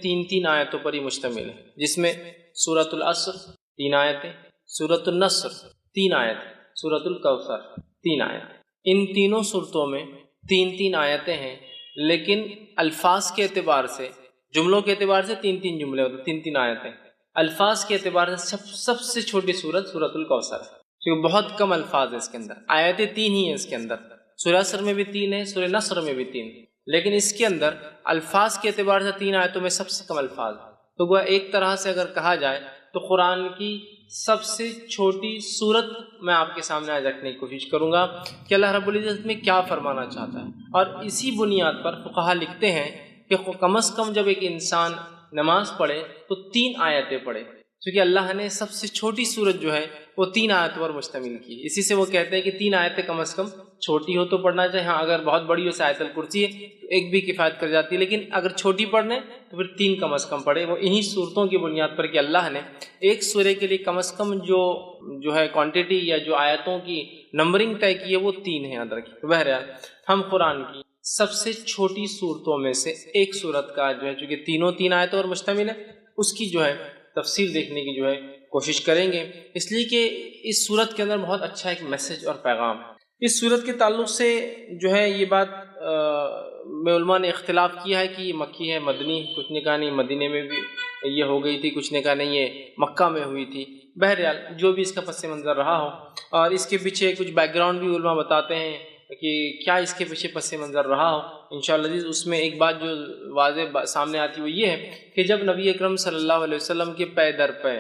تین آیتوں پر ہی مشتمل ہے، جس میں سورۃ العصر 3 آیتیں، سورۃ النصر 3 آیتیں، سورۃ الکوثر 3 آیتیں۔ ان تینوں صورتوں میں 3 آیتیں ہیں، لیکن الفاظ کے اعتبار سے، جملوں کے اعتبار سے 3 جملے ہوتے ہیں، 3 آیتیں۔ الفاظ کے اعتبار سے سب سے چھوٹی سورت سورۃ الکوثر ہے، کیونکہ بہت کم الفاظ ہے اس کے اندر، آیتیں 3 ہی ہیں اس کے اندر۔ سورہ عصر میں بھی 3 ہیں، سورہ نصر میں بھی 3، لیکن اس کے اندر الفاظ کے اعتبار سے 3 آیتوں میں سب سے کم الفاظ۔ تو وہ ایک طرح سے اگر کہا جائے تو قرآن کی سب سے چھوٹی سورت میں آپ کے سامنے آج رکھنے کی کوشش کروں گا کہ اللہ رب العزت میں کیا فرمانا چاہتا ہے۔ اور اسی بنیاد پر فقہا لکھتے ہیں کہ کم از کم جب ایک انسان نماز پڑھے تو 3 آیتیں پڑھے، کیونکہ اللہ نے سب سے چھوٹی سورت جو ہے وہ 3 آیتوں پر مشتمل کی ہے۔ اسی سے وہ کہتے ہیں کہ 3 آیتیں کم از کم چھوٹی ہو تو پڑھنا چاہیے، ہاں اگر بہت بڑی ہو آیت الکرسی ہے تو ایک بھی کفایت کر جاتی ہے، لیکن اگر چھوٹی پڑھنے تو پھر 3 کم از کم پڑھے۔ وہ انہی صورتوں کی بنیاد پر کہ اللہ نے ایک سورے کے لیے کم از کم جو ہے کوانٹٹی یا جو آیتوں کی نمبرنگ طے کی ہے وہ 3 ہے، یاد رکھیے۔ بہرحال ہم قرآن کی سب سے چھوٹی صورتوں میں سے ایک صورت کا جو ہے، چونکہ تینوں 3 آیتوں پر مشتمل ہے، اس کی جو ہے تفسیر دیکھنے کی جو ہے کوشش کریں گے، اس لیے کہ اس صورت کے اندر بہت اچھا ایک میسج اور پیغام ہے۔ اس صورت کے تعلق سے جو ہے یہ بات میں علماء نے اختلاف کیا ہے کہ یہ مکی ہے مدنی، کچھ نے کہا نہیں مدینے میں بھی یہ ہو گئی تھی، کچھ نے کہا نہیں یہ مکہ میں ہوئی تھی۔ بہرحال جو بھی اس کا پس منظر رہا ہو، اور اس کے پیچھے کچھ بیک گراؤنڈ بھی علماء بتاتے ہیں کہ کیا اس کے پیچھے پس منظر رہا ہو، انشاءاللہ اس میں ایک بات جو واضح سامنے آتی وہ یہ ہے کہ جب نبی اکرم صلی اللہ علیہ وسلم کے پے در پے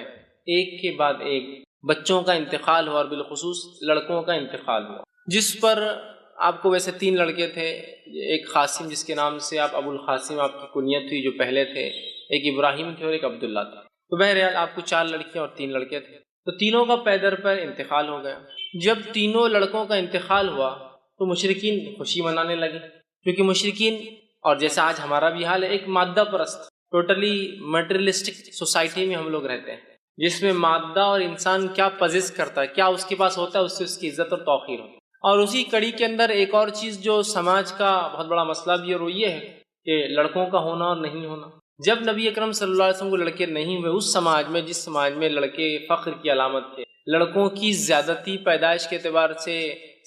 ایک کے بعد ایک بچوں کا انتقال ہوا، اور بالخصوص لڑکوں کا انتقال ہوا، جس پر آپ کو ویسے 3 لڑکے تھے، ایک قاسم جس کے نام سے آپ ابو القاسم آپ کی کنیت تھی جو پہلے تھے، ایک ابراہیم تھے اور ایک عبداللہ تھے۔ تو بہرحال آپ کو 4 لڑکیاں اور 3 لڑکے تھے، تو تینوں کا پے در پے انتقال ہو گیا۔ جب تینوں لڑکوں کا انتقال ہوا تو مشرکین خوشی منانے لگے، کیونکہ مشرکین، اور جیسا آج ہمارا بھی حال ہے، ایک مادہ پرست ٹوٹلی میٹریلسٹک سوسائٹی میں ہم لوگ رہتے ہیں، جس میں مادہ اور انسان کیا پزیس کرتا ہے، کیا اس کے پاس ہوتا ہے، اس سے اس کی عزت اور توقیر ہوتی ہے۔ اور اسی کڑی کے اندر ایک اور چیز جو سماج کا بہت بڑا مسئلہ بھی ہے، اور وہ یہ ہے کہ لڑکوں کا ہونا اور نہیں ہونا۔ جب نبی اکرم صلی اللہ علیہ وسلم کو لڑکے نہیں ہوئے، اس سماج میں جس سماج میں لڑکے فخر کی علامت تھے، لڑکوں کی زیادتی پیدائش کے اعتبار سے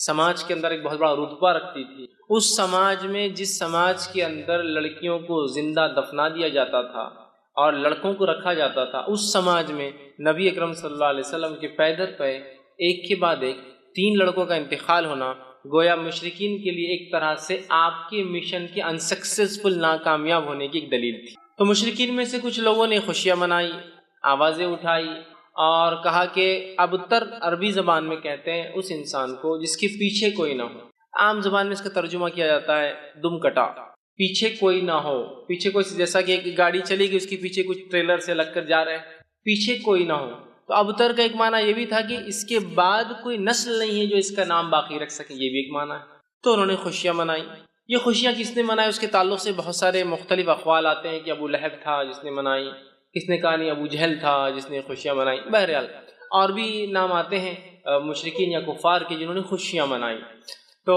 سماج کے اندر ایک بہت بڑا رتبہ رکھتی تھی، اس سماج میں جس سماج کے اندر لڑکیوں کو زندہ دفنا دیا جاتا تھا اور لڑکوں کو رکھا جاتا تھا، اس سماج میں نبی اکرم صلی اللہ علیہ وسلم کے پے در پے ایک کے بعد ایک 3 لڑکوں کا انتقال ہونا گویا مشرکین کے لیے ایک طرح سے آپ کے مشن کے انسکسیسفل ناکامیاب ہونے کی ایک دلیل تھی۔ تو مشرکین میں سے کچھ لوگوں نے خوشیاں منائی، آوازیں اٹھائی، اور کہا کہ ابتر عربی زبان میں کہتے ہیں اس انسان کو جس کے پیچھے کوئی نہ ہو۔ عام زبان میں اس کا ترجمہ کیا جاتا ہے دم کٹا، پیچھے کوئی نہ ہو، پیچھے کوئی، جیسا کہ ایک گاڑی چلی گئی اس کے پیچھے کچھ ٹریلر سے لگ کر جا رہے ہیں، پیچھے کوئی نہ ہو۔ تو ابتر کا ایک معنی یہ بھی تھا کہ اس کے بعد کوئی نسل نہیں ہے جو اس کا نام باقی رکھ سکے، یہ بھی ایک معنی ہے۔ تو انہوں نے خوشیاں منائی۔ یہ خوشیاں کس نے منائی اس کے تعلق سے بہت سارے مختلف اقوال آتے ہیں کہ ابو لہب تھا جس نے منائی، کس نے کہا نہیں ابو جہل تھا جس نے خوشیاں منائی، بہرحال اور بھی نام آتے ہیں مشرکین یا کفار کے جنہوں نے خوشیاں منائی۔ تو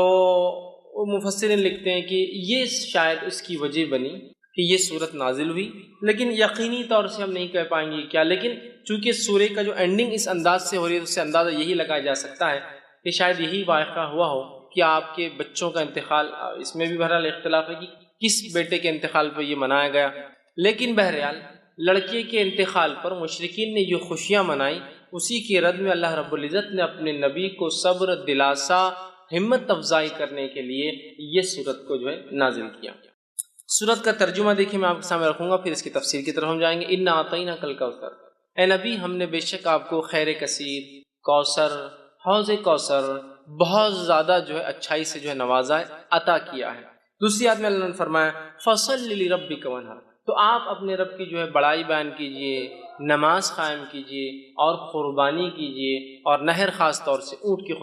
مفسرین لکھتے ہیں کہ یہ شاید اس کی وجہ بنی کہ یہ صورت نازل ہوئی، لیکن یقینی طور سے ہم نہیں کہہ پائیں گے کیا، لیکن چونکہ سورہ کا جو اینڈنگ اس انداز سے ہو رہی ہے تو اس سے اندازہ یہی لگایا جا سکتا ہے کہ شاید یہی واقعہ ہوا ہو کہ آپ کے بچوں کا انتقال، اس میں بھی بہرحال اختلاف ہے کہ کس بیٹے کے انتقال پر یہ منایا گیا، لیکن بہرحال لڑکے کے انتقال پر مشرکین نے جو خوشیاں منائی، اسی کی رد میں اللہ رب العزت نے اپنے نبی کو صبر، دلاسا، ہمت افزائی کرنے کے لیے یہ سورت کو جو ہے نازل کیا۔ سورت کا ترجمہ دیکھیں میں آپ کے سامنے رکھوں گا، پھر اس کی تفسیر کی طرف ہم جائیں گے۔ انا اعطیناک الکوثر، اے نبی ہم نے بے شک آپ کو خیر کثیر، کوثر، حوض کوثر، بہت زیادہ جو ہے اچھائی سے جو ہے نوازا ہے، عطا کیا ہے۔ دوسری آیت میں اللہ نے فرمایا فصل لربک وانحر، تو آپ اپنے رب کی جو ہے بڑائی بیان کیجئے، نماز قائم کیجئے اور قربانی کیجئے، اور نہر خاص طور سے اونٹ کی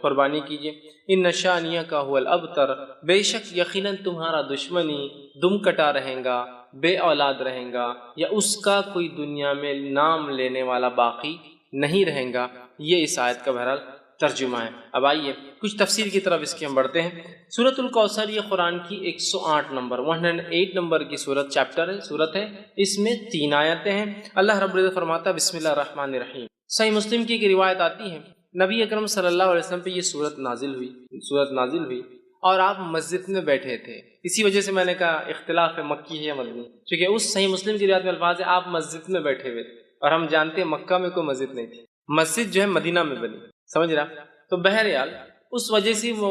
قربانی کیجئے۔ ان شانیک هو الابتر، بے شک یقیناً تمہارا دشمنی دم کٹا رہے گا، بے اولاد رہے گا، یا اس کا کوئی دنیا میں نام لینے والا باقی نہیں رہے گا۔ یہ اس آیت کا بہرحال ترجمہ ہے۔ اب آئیے کچھ تفسیر کی طرف اس کے ہم بڑھتے ہیں۔ سورۃ الکوثر یہ قرآن کی 108 نمبر کی سورت ہے۔ اس میں 3 آیتیں ہیں۔ اللہ رب العزت فرماتا ہے بسم اللہ الرحمن الرحیم۔ صحیح مسلم کی ایک روایت آتی ہے نبی اکرم صلی اللہ علیہ وسلم پہ یہ سورت نازل ہوئی اور آپ مسجد میں بیٹھے تھے۔ اسی وجہ سے میں نے کہا اختلاف ہے مکی ہے یا مدنی، کیونکہ اس صحیح مسلم کی روایت میں الفاظ ہے آپ مسجد میں بیٹھے ہوئے تھے، اور ہم جانتے ہیں مکہ میں کوئی مسجد نہیں تھی، مسجد جو ہے مدینہ میں بنی، سمجھ رہا؟ تو بہرحال اس وجہ سے وہ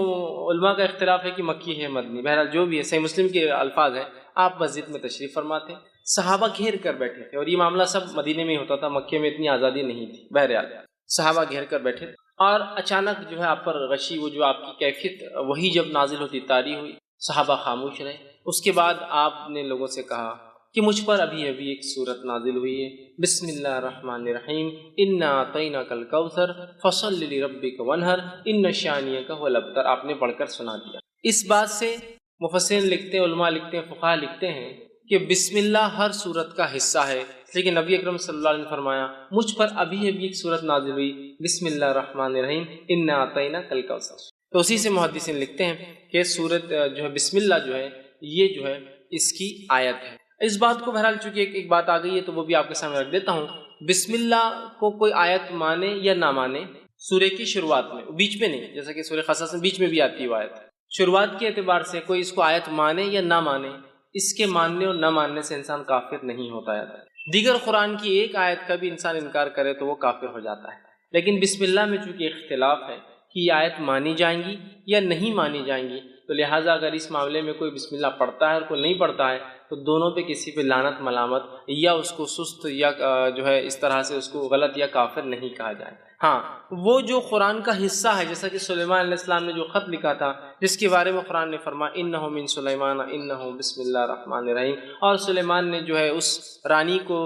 علماء کا اختلاف ہے کہ مکی ہے مدنی، بہرحال جو بھی ہے صحیح مسلم کے الفاظ ہیں آپ مسجد میں تشریف فرماتے، صحابہ گھیر کر بیٹھے تھے، اور یہ معاملہ سب مدینے میں ہی ہوتا تھا، مکے میں اتنی آزادی نہیں تھی۔ بہرحال صحابہ گھیر کر بیٹھے اور اچانک جو ہے آپ پر غشی، وہ جو آپ کی کیفیت وہی جب نازل ہوتی طاری ہوئی، صحابہ خاموش رہے۔ اس کے بعد آپ نے لوگوں سے کہا کہ مجھ پر ابھی ایک صورت نازل ہوئی ہے، بسم اللہ الرحمن الرحیم، انا اعطیناک الکوثر فصل لربک وانحر ان شانئک هو الابتر، آپ نے پڑھ کر سنا دیا۔ اس بات سے مفسرین لکھتے ہیں، علماء لکھتے ہیں، فقہاء لکھتے ہیں کہ بسم اللہ ہر صورت کا حصہ ہے، لیکن نبی اکرم صلی اللہ علیہ وسلم نے فرمایا مجھ پر ابھی ایک صورت نازل ہوئی، بسم اللہ الرحمن الرحیم انا اعطیناک الکوثر۔ تو اسی سے محدثین لکھتے ہیں کہ صورت جو ہے بسم اللہ جو ہے یہ جو ہے اس کی آیت ہے۔ اس بات کو بہرحال چونکہ ایک بات آ گئی ہے تو وہ بھی آپ کے سامنے رکھ دیتا ہوں۔ بسم اللہ کو کوئی آیت مانے یا نہ مانے، سورے کی شروعات میں، بیچ میں نہیں، جیسا کہ سورہ قصص میں بیچ میں بھی آتی ہے آیت، شروعات کے اعتبار سے کوئی اس کو آیت مانے یا نہ مانے، اس کے ماننے اور نہ ماننے سے انسان کافر نہیں ہوتا ہے۔ دیگر قرآن کی ایک آیت کا بھی انسان انکار کرے تو وہ کافر ہو جاتا ہے، لیکن بسم اللہ میں چونکہ اختلاف ہے کہ یہ آیت مانی جائیں گی یا نہیں مانی جائیں گی، تو لہٰذا اگر اس معاملے میں کوئی بسم اللہ پڑھتا ہے اور کوئی نہیں پڑھتا ہے تو دونوں پہ کسی پہ لعنت ملامت یا اس کو سست یا جو ہے اس طرح سے اس کو غلط یا کافر نہیں کہا جائے۔ ہاں وہ جو قرآن کا حصہ ہے، جیسا کہ سلیمان علیہ السلام نے جو خط لکھا تھا جس کے بارے میں قرآن نے فرمایا انہ من سلیمان انہ بسم اللہ الرحمن الرحیم، اور سلیمان نے جو ہے اس رانی کو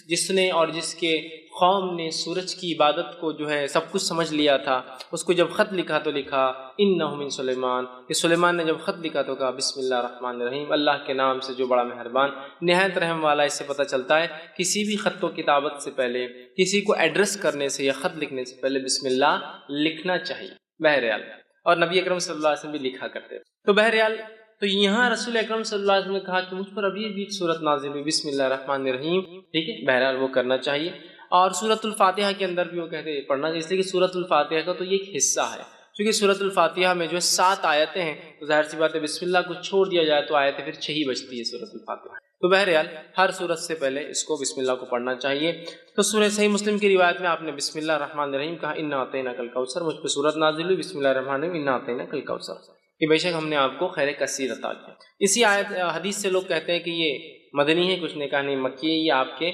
جس نے اور جس کے قوم نے سورج کی عبادت کو جو ہے سب کچھ سمجھ لیا تھا، اس کو جب خط لکھا تو لکھا انہ من سلیمان، کہ سلیمان نے جب خط لکھا تو کہا بسم اللہ الرحمن الرحیم، اللہ کے نام سے جو بڑا مہربان نہایت رحم والا۔ اس سے پتہ چلتا ہے کسی بھی خط و کتابت سے پہلے، کسی کو ایڈریس کرنے سے یا خط لکھنے سے پہلے بسم اللہ لکھنا چاہیے بہرحال، اور نبی اکرم صلی اللہ علیہ وسلم بھی لکھا کرتے۔ تو بہرحال تو یہاں رسول اکرم صلی اللہ علیہ وسلم نے کہا کہ مجھ پر ابھی بھی ایک صورت نازل ہوئی بسم اللہ الرحمن الرحیم، ٹھیک ہے، بہرحال وہ کرنا چاہیے۔ اور سورۃ الفاتحہ کے اندر بھی وہ کہتے ہیں پڑھنا چاہیے، اس لیے کہ سورۃ الفاتحہ کا تو یہ ایک حصہ ہے، کیونکہ سورۃ الفاتحہ میں جو ہے 7 آیتیں ہیں، تو ظاہر سی بات ہے بسم اللہ کو چھوڑ دیا جائے تو آیتیں پھر 6 ہی بچتی ہے سورۃ الفاتحہ۔ تو بہرحال ہر سورت سے پہلے اس کو بسم اللہ کو پڑھنا چاہیے۔ تو سورہ صحیح مسلم کی روایت میں آپ نے بسم اللہ الرحمن الرحیم کہا انا اعطیناک الکوثر، مجھ پہ سورت نازل ہوئی بسم اللہ الرحمن الرحیم انا اعطیناک الکوثر، کہ بے شک ہم نے آپ کو خیر کثیر عطا کیا۔ اسی آیت حدیث سے لوگ کہتے ہیں کہ یہ مدنی ہے، کچھ نے کہا نہیں مکی ہے، یہ آپ کے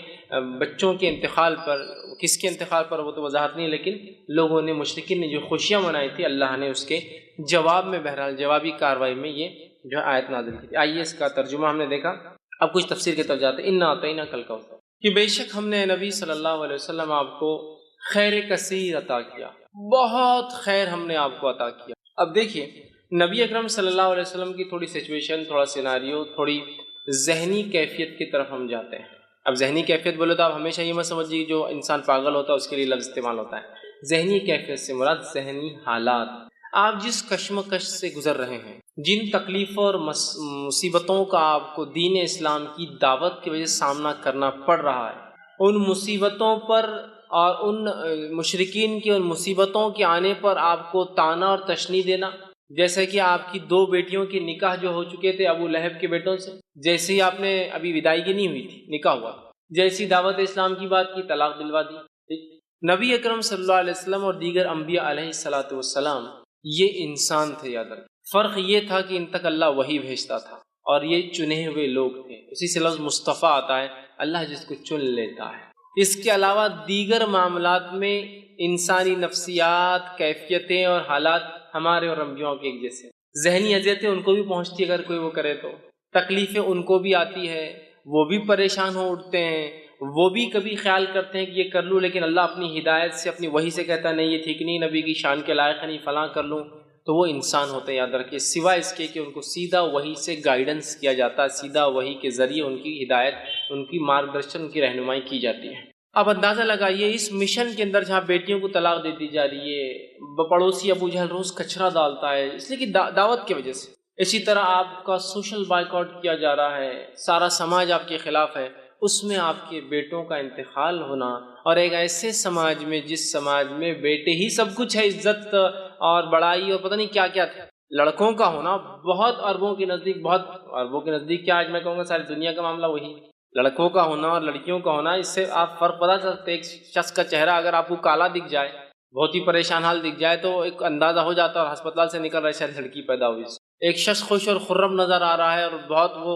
بچوں کے انتقال پر، کس کے انتقال پر وہ تو وضاحت نہیں، لیکن لوگوں نے مشرکین نے جو خوشیاں منائی تھی اللہ نے اس کے جواب میں بہرحال جوابی کارروائی میں یہ جو آیت نازل کی تھی۔ آئیے اس کا ترجمہ ہم نے دیکھا، اب کچھ تفسیر کے طرف جاتے ہیں۔ انا اعطیناک الکوثر، کہ بے شک ہم نے نبی صلی اللہ علیہ وسلم آپ کو خیر کثیر عطا کیا، بہت خیر ہم نے آپ کو عطا کیا۔ اب دیکھیے نبی اکرم صلی اللہ علیہ وسلم کی تھوڑی سچویشن، تھوڑا سیناریو، تھوڑی ذہنی کیفیت کی طرف ہم جاتے ہیں۔ اب ذہنی کیفیت بولے تو آپ ہمیشہ یہ مت سمجھیے جو انسان پاگل ہوتا ہے اس کے لیے لفظ استعمال ہوتا ہے۔ ذہنی کیفیت سے مراد ذہنی حالات، آپ جس کشمکش سے گزر رہے ہیں، جن تکلیفوں اور مصیبتوں کا آپ کو دین اسلام کی دعوت کی وجہ سے سامنا کرنا پڑ رہا ہے، ان مصیبتوں پر اور ان مشرکین کی ان مصیبتوں کے آنے پر آپ کو طعنہ اور تشنیع دینا، جیسے کہ آپ کی 2 بیٹیوں کے نکاح جو ہو چکے تھے ابو لہب کے بیٹوں سے، جیسے ہی آپ نے ابھی ودائیگی نہیں ہوئی تھی، نکاح ہوا، جیسی دعوت اسلام کی بات کی طلاق دلوا دی۔ نبی اکرم صلی اللہ علیہ وسلم اور دیگر انبیاء علیہ الصلوۃ والسلام یہ انسان تھے، یاد رکھیں۔ فرق یہ تھا کہ ان تک اللہ وحی بھیجتا تھا اور یہ چنے ہوئے لوگ تھے، اسی سے لفظ مصطفیٰ آتا ہے، اللہ جس کو چن لیتا ہے۔ اس کے علاوہ دیگر معاملات میں انسانی نفسیات، کیفیتیں اور حالات ہمارے اور انبیاء کے ایک جیسے، ذہنی اذیتیں ان کو بھی پہنچتی ہے، اگر کوئی وہ کرے تو تکلیفیں ان کو بھی آتی ہے، وہ بھی پریشان ہو اٹھتے ہیں، وہ بھی کبھی خیال کرتے ہیں کہ یہ کر لوں، لیکن اللہ اپنی ہدایت سے اپنی وحی سے کہتا ہے نہیں یہ ٹھیک نہیں، نبی کی شان کے لائق نہیں، فلاں کر لوں، تو وہ انسان ہوتے ہیں، یاد رکھیے، سوائے اس کے کہ ان کو سیدھا وحی سے گائیڈنس کیا جاتا ہے، سیدھا وحی کے ذریعے ان کی ہدایت، ان کی مارگدرشن، ان کی رہنمائی کی جاتی ہے۔ اب اندازہ لگائیے اس مشن کے اندر جہاں بیٹیوں کو طلاق دے دی جا رہی ہے، پڑوسی ابو جہل روز کچرا ڈالتا ہے اس لیے کہ دعوت کی وجہ سے، اسی طرح آپ کا سوشل بائیکاٹ کیا جا رہا ہے، سارا سماج آپ کے خلاف ہے، اس میں آپ کے بیٹوں کا انتقال ہونا، اور ایک ایسے سماج میں جس سماج میں بیٹے ہی سب کچھ ہے، عزت اور بڑائی اور پتہ نہیں کیا کیا تھا، لڑکوں کا ہونا بہت اربوں کے نزدیک، بہت اربوں کے نزدیک کیا، آج میں کہوں گا ساری دنیا کا معاملہ وہی، لڑکوں کا ہونا اور لڑکیوں کا ہونا، اس سے آپ فرق پتہ چلتے، ایک شخص کا چہرہ اگر آپ کو کالا دکھ جائے، بہت ہی پریشان حال دکھ جائے تو ایک اندازہ ہو جاتا ہے، اور ہسپتال سے نکل رہا ہے شاید لڑکی پیدا ہوئی، ایک شخص خوش اور خرم نظر آ رہا ہے اور بہت وہ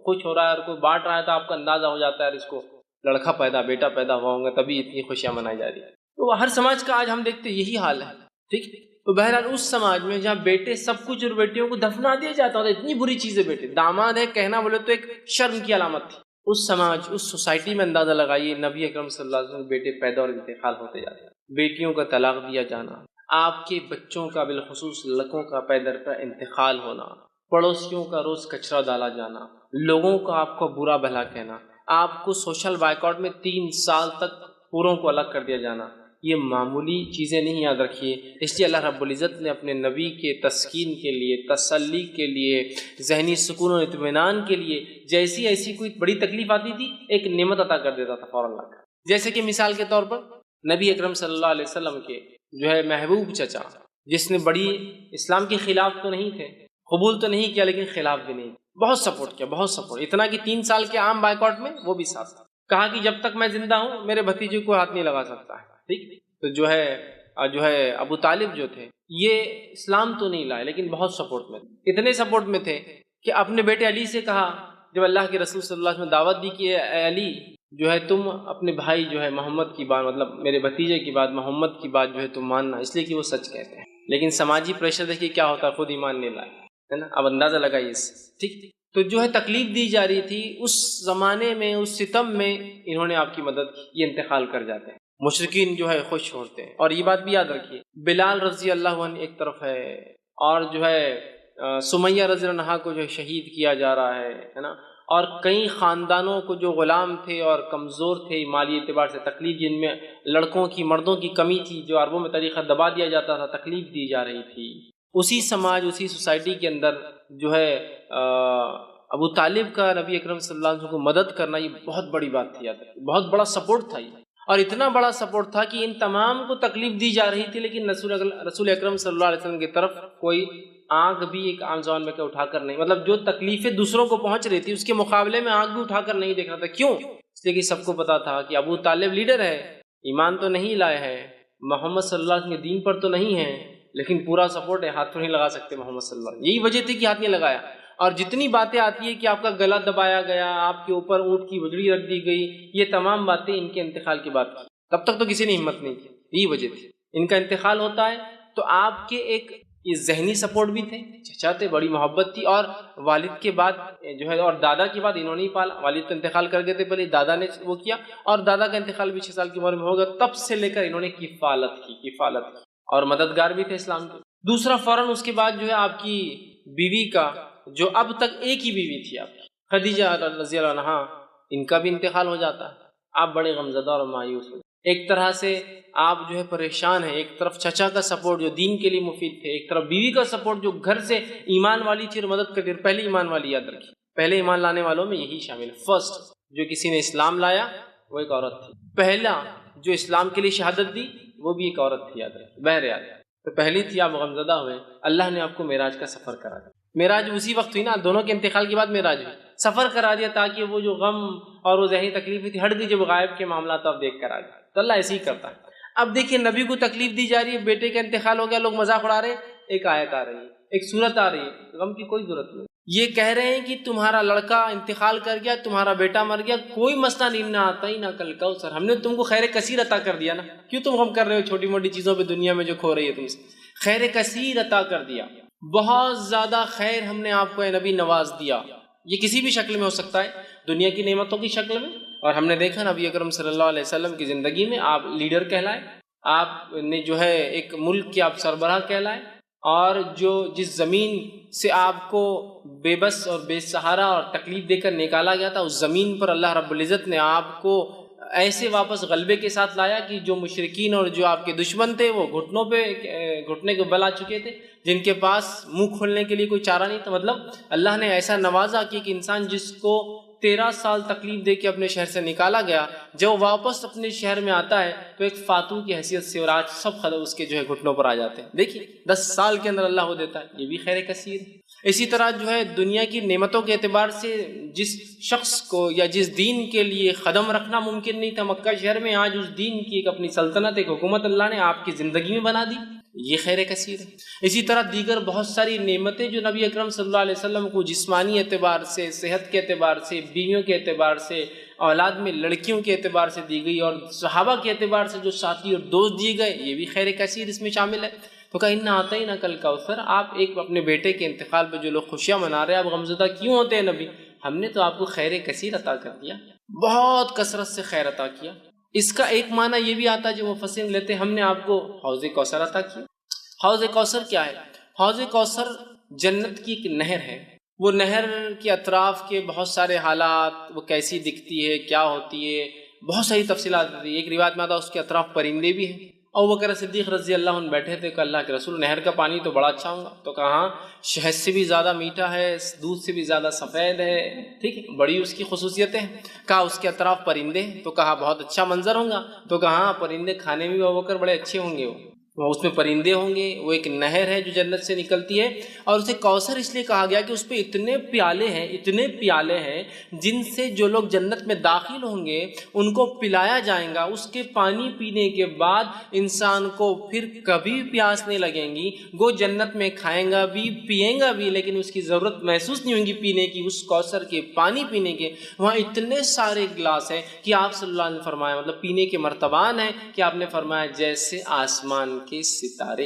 خوش ہو رہا ہے اور کوئی بانٹ رہا ہے تو آپ کو اندازہ ہو جاتا ہے اس کو لڑکا پیدا، بیٹا پیدا ہوا ہوں گا، تبھی اتنی خوشیاں منائی جا رہی ہیں۔ تو ہر سماج کا آج ہم دیکھتے یہی حال ہے، ٹھیک۔ تو بہرحال اس سماج میں جہاں بیٹے سب کچھ اور بیٹیوں کو دفنا دیا جاتا ہے، اتنی بری چیزیں، بیٹے داماد ہے کہنا بولے تو ایک شرم کی علامت تھی، اس سماج اس سوسائٹی میں اندازہ لگائیے نبی اکرم صلی اللہ علیہ وسلم بیٹے پیدا اور انتقال ہوتے جاتے ہیں، بیٹیوں کا طلاق دیا جانا، آپ کے بچوں کا بالخصوص لڑکوں کا پیدر کا انتقال ہونا، پڑوسیوں کا روز کچرا ڈالا جانا، لوگوں کا آپ کو برا بھلا کہنا، آپ کو سوشل بائیکاٹ میں 3 سال تک پوروں کو الگ کر دیا جانا، یہ معمولی چیزیں نہیں، یاد رکھیے۔ اس لیے اللہ رب العزت نے اپنے نبی کے تسکین کے لیے، تسلی کے لیے، ذہنی سکون و اطمینان کے لیے جیسی ایسی کوئی بڑی تکلیف آتی تھی ایک نعمت عطا کر دیتا تھا فوراً لا کر، جیسے کہ مثال کے طور پر نبی اکرم صلی اللہ علیہ وسلم کے جو ہے محبوب چچا، جس نے بڑی اسلام کے خلاف تو نہیں تھے، قبول تو نہیں کیا لیکن خلاف بھی نہیں، بہت سپورٹ کیا، بہت سپورٹ، اتنا کہ 3 سال کے عام بائیکاٹ میں وہ بھی ساتھ تھا، کہا کہ جب تک میں زندہ ہوں میرے بھتیجے کو ہاتھ نہیں لگا سکتا ہے، ٹھیک۔ تو جو ہے ابو طالب جو تھے یہ اسلام تو نہیں لائے لیکن بہت سپورٹ میں تھے، اتنے سپورٹ میں تھے کہ اپنے بیٹے علی سے کہا جب اللہ کے رسول صلی اللہ علیہ وسلم دعوت دی کہ اے علی جو ہے تم اپنے بھائی جو ہے محمد کی بات، مطلب میرے بھتیجے کی بات، محمد کی بات جو ہے تم ماننا، اس لیے کہ وہ سچ کہتے ہیں، لیکن سماجی پریشر دیکھیے کیا ہوتا ہے، خود ایمان نہیں لائے، ہے نا، اب اندازہ لگائیے اس، ٹھیک۔ تو جو ہے تکلیف دی جا رہی تھی اس زمانے میں، اس ستم میں انہوں نے آپ کی مدد کی، یہ انتقال کر جاتے ہیں، مشرکین جو ہے خوش ہوتے ہیں، اور یہ بات بھی یاد رکھیے بلال رضی اللہ عنہ ایک طرف ہے، اور جو ہے سمیہ رضی اللہ عنہا کو جو ہے شہید کیا جا رہا ہے نا، اور کئی خاندانوں کو جو غلام تھے اور کمزور تھے مالی اعتبار سے، تکلیف جن میں لڑکوں کی مردوں کی کمی تھی، جو عربوں میں طریقہ دبا دیا جاتا تھا، تکلیف دی جا رہی تھی، اسی سماج اسی سوسائٹی کے اندر جو ہے ابو طالب کا نبی اکرم صلی اللہ علیہ وسلم کو مدد کرنا یہ بہت بڑی بات تھی، یاد رکھیے بہت بڑا سپورٹ تھا یہ، اور اتنا بڑا سپورٹ تھا کہ ان تمام کو تکلیف دی جا رہی تھی لیکن رسول اکرم صلی اللہ علیہ وسلم کی طرف کوئی آنکھ بھی ایک عام زبان میں کہ اٹھا کر نہیں، مطلب جو تکلیفیں دوسروں کو پہنچ رہی تھی اس کے مقابلے میں آنکھ بھی اٹھا کر نہیں دیکھ رہا تھا، کیوں؟ اس لیے کہ سب کو پتا تھا کہ ابو طالب لیڈر ہے، ایمان تو نہیں لائے ہے، محمد صلی اللہ علیہ وسلم کے دین پر تو نہیں ہے، لیکن پورا سپورٹ ہے، ہاتھ تو نہیں لگا سکتے محمد صلی اللہ علیہ وسلم، یہی وجہ تھی کہ ہاتھ نہیں لگایا۔ اور جتنی باتیں آتی ہیں کہ آپ کا گلا دبایا گیا، آپ کے اوپر اونٹ کی وجڑی رکھ دی گئی، یہ تمام باتیں ان کے انتقال کے بعد کی، تب تک تو کسی نے ہمت نہیں کی، یہی وجہ تھی۔ ان کا انتقال ہوتا ہے تو آپ کے ایک یہ ذہنی سپورٹ بھی تھے، چچا تھے، بڑی محبت تھی، اور والد کے بعد جو ہے اور دادا کے بعد انہوں نے ہی پالا، والد تو انتقال کر گئے تھے پہلے، دادا نے وہ کیا، اور دادا کا انتقال بھی 6 سال کی عمر میں ہوگا، تب سے لے کر انہوں نے کفالت کی اور مددگار بھی تھے اسلام کے۔ دوسرا فوراً اس کے بعد جو ہے آپ کی بیوی کا، جو اب تک ایک ہی بیوی تھی آپ کی، خدیجہ رضی اللہ عنہا، ان کا بھی انتقال ہو جاتا ہے، آپ بڑے غمزدہ اور مایوس ہو، ایک طرح سے آپ جو ہے پریشان ہیں، ایک طرف چچا کا سپورٹ جو دین کے لیے مفید تھے، ایک طرف بیوی کا سپورٹ جو گھر سے ایمان والی تھی اور مدد کرتی، پہلے ایمان والی، یاد رکھیے پہلے ایمان لانے والوں میں یہی شامل، فرسٹ جو کسی نے اسلام لایا وہ ایک عورت تھی، پہلا جو اسلام کے لیے شہادت دی وہ بھی ایک عورت تھی، یاد رکھیے بہرحال، تو پہلی تھی، آپ غمزدہ ہوئے، اللہ نے آپ کو معراج کا سفر کرا دیا، معراج اسی وقت ہوئی نا، دونوں کے انتقال کے بعد معراج ہوئی، سفر کرا دیا تاکہ وہ جو غم اور وہ ذہنی تکلیف تھی ہٹ گئی، جب غائب کے معاملات آپ دیکھ کر آ گئے، تو اللہ ایسے ہی کرتا ہے۔ اب دیکھیے نبی کو تکلیف دی جا رہی ہے، بیٹے کا انتقال ہو گیا، لوگ مذاق اڑا رہے ہیں، ایک آیت آ رہی ہے، ایک سورت آ رہی ہے، غم کی کوئی ضرورت نہیں، یہ کہہ رہے ہیں کہ تمہارا لڑکا انتقال کر گیا، تمہارا بیٹا مر گیا، کوئی مسئلہ نہیں، نہ آتا ہی نہ کل کوثر، ہم نے تم کو خیر کثیر عطا کر دیا نا، کیوں تم غم کر رہے ہو چھوٹی موٹی چیزوں پہ دنیا میں جو کھو رہی ہے تم سے، خیر کثیر عطا کر دیا، بہت زیادہ خیر ہم نے آپ کو اے نبی نواز دیا، یہ کسی بھی شکل میں ہو سکتا ہے، دنیا کی نعمتوں کی شکل میں، اور ہم نے دیکھا نبی اکرم صلی اللہ علیہ وسلم کی زندگی میں آپ لیڈر کہلائے، آپ نے جو ہے ایک ملک کے آپ سربراہ کہلائے، اور جو جس زمین سے آپ کو بے بس اور بے سہارا اور تکلیف دے کر نکالا گیا تھا، اس زمین پر اللہ رب العزت نے آپ کو ایسے واپس غلبے کے ساتھ لایا کہ جو مشرکین اور جو آپ کے دشمن تھے وہ گھٹنے کے بل آ چکے تھے، جن کے پاس منہ کھولنے کے لیے کوئی چارہ نہیں تھا۔ مطلب اللہ نے ایسا نوازا کہ انسان جس کو 13 سال تکلیف دے کے اپنے شہر سے نکالا گیا، جب واپس اپنے شہر میں آتا ہے تو ایک فاتح کی حیثیت سے، اور آج سب خدا اس کے جو ہے گھٹنوں پر آ جاتے ہیں۔ دیکھیے 10 سال کے اندر اللہ وہ دیتا ہے، یہ بھی خیر کثیر ہے۔ اسی طرح جو ہے دنیا کی نعمتوں کے اعتبار سے جس شخص کو یا جس دین کے لیے قدم رکھنا ممکن نہیں تھا مکہ شہر میں، آج اس دین کی ایک اپنی سلطنت، ایک حکومت اللہ نے آپ کی زندگی میں بنا دی، یہ خیر کثیر ہے۔ اسی طرح دیگر بہت ساری نعمتیں جو نبی اکرم صلی اللہ علیہ وسلم کو جسمانی اعتبار سے، صحت کے اعتبار سے، بیویوں کے اعتبار سے، اولاد میں لڑکیوں کے اعتبار سے دی گئی، اور صحابہ کے اعتبار سے جو ساتھی اور دوست دیے گئے، یہ بھی خیر کثیر اس میں شامل ہے۔ تو کہا اِنَّا أَعْطَيْنَاكَ الْكَوْثَرَ، آپ ایک اپنے بیٹے کے انتقال پہ جو لوگ خوشیاں منا رہے ہیں، آپ غمزدہ کیوں ہوتے ہیں نبی؟ ہم نے تو آپ کو خیر کثیر عطا کر دیا، بہت کثرت سے خیر عطا کیا۔ اس کا ایک معنی یہ بھی آتا ہے جو مفسرین لیتے ہیں، ہم نے آپ کو حوض کوثر عطا کیا۔ حوض کوثر کیا ہے؟ حوض کوثر جنت کی ایک نہر ہے۔ وہ نہر کے اطراف کے بہت سارے حالات، وہ کیسی دکھتی ہے، کیا ہوتی ہے، بہت ساری تفصیلات ہوتی ہے۔ ایک روایت میں آتا ہے اس کے اطراف پرندے بھی ہیں۔ ابو بکر صدیق رضی اللہ عنہ بیٹھے تھے کہ اللہ کے رسول، نہر کا پانی تو بڑا اچھا ہوگا؟ تو کہا ہاں، شہد سے بھی زیادہ میٹھا ہے، دودھ سے بھی زیادہ سفید ہے، ٹھیک ہے، بڑی اس کی خصوصیتیں ہیں۔ کہا اس کے اطراف پرندے ہیں؟ تو کہا بہت اچھا منظر ہوگا؟ تو کہا ہاں، پرندے کھانے میں بھی ابو بکر بڑے اچھے ہوں گے، وہ اس میں پرندے ہوں گے، وہ ایک نہر ہے جو جنت سے نکلتی ہے، اور اسے کوثر اس لیے کہا گیا کہ اس پہ اتنے پیالے ہیں جن سے جو لوگ جنت میں داخل ہوں گے ان کو پلایا جائے گا۔ اس کے پانی پینے کے بعد انسان کو پھر کبھی پیاس نہیں لگیں گی، وہ جنت میں کھائیں گا بھی، پئیں گا بھی، لیکن اس کی ضرورت محسوس نہیں ہوگی پینے کی، اس کوثر کے پانی پینے کے۔ وہاں اتنے سارے گلاس ہیں کہ آپ صلی اللہ علیہ وسلم نے فرمایا، مطلب پینے کے مرتبان ہیں کہ آپ نے فرمایا جیسے آسمان کے ستارے،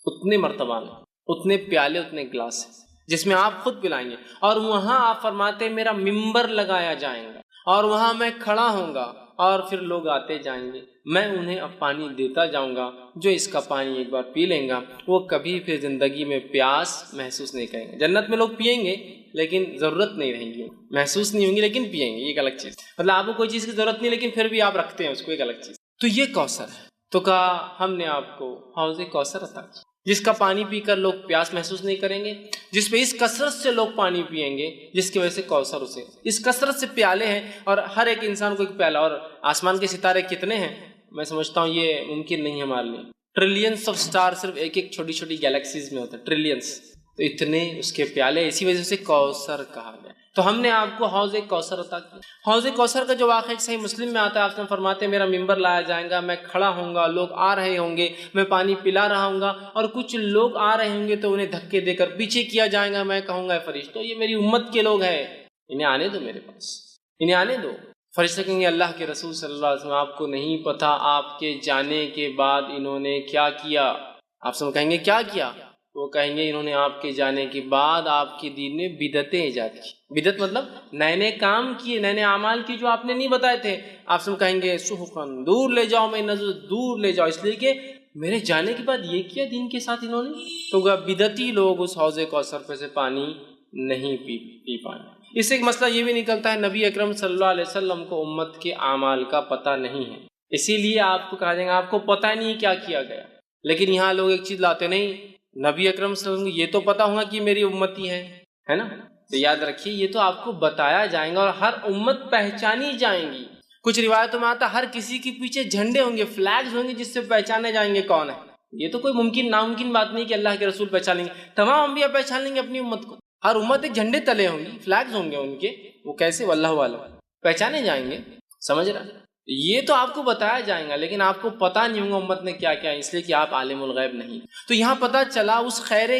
اتنے مرتبان ہیں، اتنے پیالے، اتنے گلاس ہیں جس میں آپ خود پلائیں گے۔ اور وہاں آپ فرماتے ہیں میرا ممبر لگایا جائے گا، اور وہاں میں کھڑا ہوں گا، اور پھر لوگ آتے جائیں گے، میں انہیں اب پانی دیتا جاؤں گا، جو اس کا پانی ایک بار پی لیں گا وہ کبھی پھر زندگی میں پیاس محسوس نہیں کریں گے۔ جنت میں لوگ پئیں گے لیکن ضرورت نہیں رہیں گی، محسوس نہیں ہوں گی لیکن پئیں گے، یہ ایک الگ چیز۔ مطلب آپ کو کوئی چیز کی ضرورت نہیں لیکن پھر بھی آپ رکھتے ہیں اس کو، ایک الگ چیز۔ تو یہ کوثر ہے۔ تو کہا ہم نے آپ کو حوض کوثر عطا کیا، جس کا پانی پی کر لوگ پیاس محسوس نہیں کریں گے، جس پہ اس کثرت سے لوگ پانی پئیں گے، جس کی وجہ سے کوثر اسے، اس کثرت سے پیالے ہیں، اور ہر ایک انسان کو ایک پیالہ۔ اور آسمان کے ستارے کتنے ہیں؟ میں سمجھتا ہوں یہ ممکن نہیں ہے ہمارے لیے، ٹریلینس آف سٹار صرف ایک ایک چھوٹی چھوٹی گیلیکسیز میں ہوتے ہیں، ٹریلینس، تو اتنے اس کے پیالے، اسی وجہ سے کوثر کہا گیا۔ تو ہم نے آپ کو حوض کوثر عطا کیا۔ حوض کوثر کا جو واقعہ صحیح مسلم میں آتا ہے، آپ نے فرماتے ہیں میرا ممبر لایا جائے گا، میں کھڑا ہوں گا، لوگ آ رہے ہوں گے، میں پانی پلا رہا ہوں گا، اور کچھ لوگ آ رہے ہوں گے تو انہیں دھکے دے کر پیچھے کیا جائے گا، میں کہوں گا اے فرشتوں یہ میری امت کے لوگ ہیں، انہیں آنے دو میرے پاس، انہیں آنے دو۔ فرشتے کہیں گے اللہ کے رسول صلی اللہ علیہ وسلم آپ کو نہیں پتہ آپ کے جانے کے بعد انہوں نے کیا کیا؟ آپ سب کہیں گے کیا کیا؟ وہ کہیں گے انہوں نے آپ کے جانے کے بعد آپ کے دین میں بدعتیں ایجاد کی۔ بدعت مطلب نئے نئے کام کیے، نئے نئے اعمال کیے جو آپ نے نہیں بتائے تھے۔ آپ سب کہیں گے سحقاً، دور لے جاؤ، میں نظر دور لے جاؤ، اس لیے کہ میرے جانے کے بعد یہ کیا دین کے ساتھ انہوں نے؟ تو بدعتی لوگ اس حوض کوثر پہ سے پانی نہیں پی پائیں۔ اس سے ایک مسئلہ یہ بھی نکلتا ہے نبی اکرم صلی اللہ علیہ وسلم کو امت کے اعمال کا پتہ نہیں ہے، اسی لیے آپ کو کہا جائے گا آپ کو پتہ نہیں کیا کیا گیا۔ لیکن یہاں لوگ ایک چیز لاتے نہیں، نبی اکرم صلی اللہ علیہ وسلم یہ تو پتہ ہوگا کہ میری امتی ہے نا؟ تو یاد رکھیے یہ تو آپ کو بتایا جائے گا، اور ہر امت پہچانی جائیں گی۔ کچھ روایتوں میں آتا ہر کسی کے پیچھے جھنڈے ہوں گے، فلیگز ہوں گے جس سے پہچانے جائیں گے کون ہے۔ یہ تو کوئی ناممکن بات نہیں کہ اللہ کے رسول پہچان لیں گے، تمام انبیاء پہچان لیں گے اپنی امت کو۔ ہر امت ایک جھنڈے تلے ہوں گی، فلیگز ہوں گے ان کے، وہ کیسے واللہ عالم پہچانے جائیں گے، سمجھ رہے؟ یہ تو آپ کو بتایا جائے گا لیکن آپ کو پتہ نہیں ہوگا امت نے کیا کیا، اس لیے کہ آپ عالم الغیب نہیں۔ تو یہاں پتہ چلا اس خیر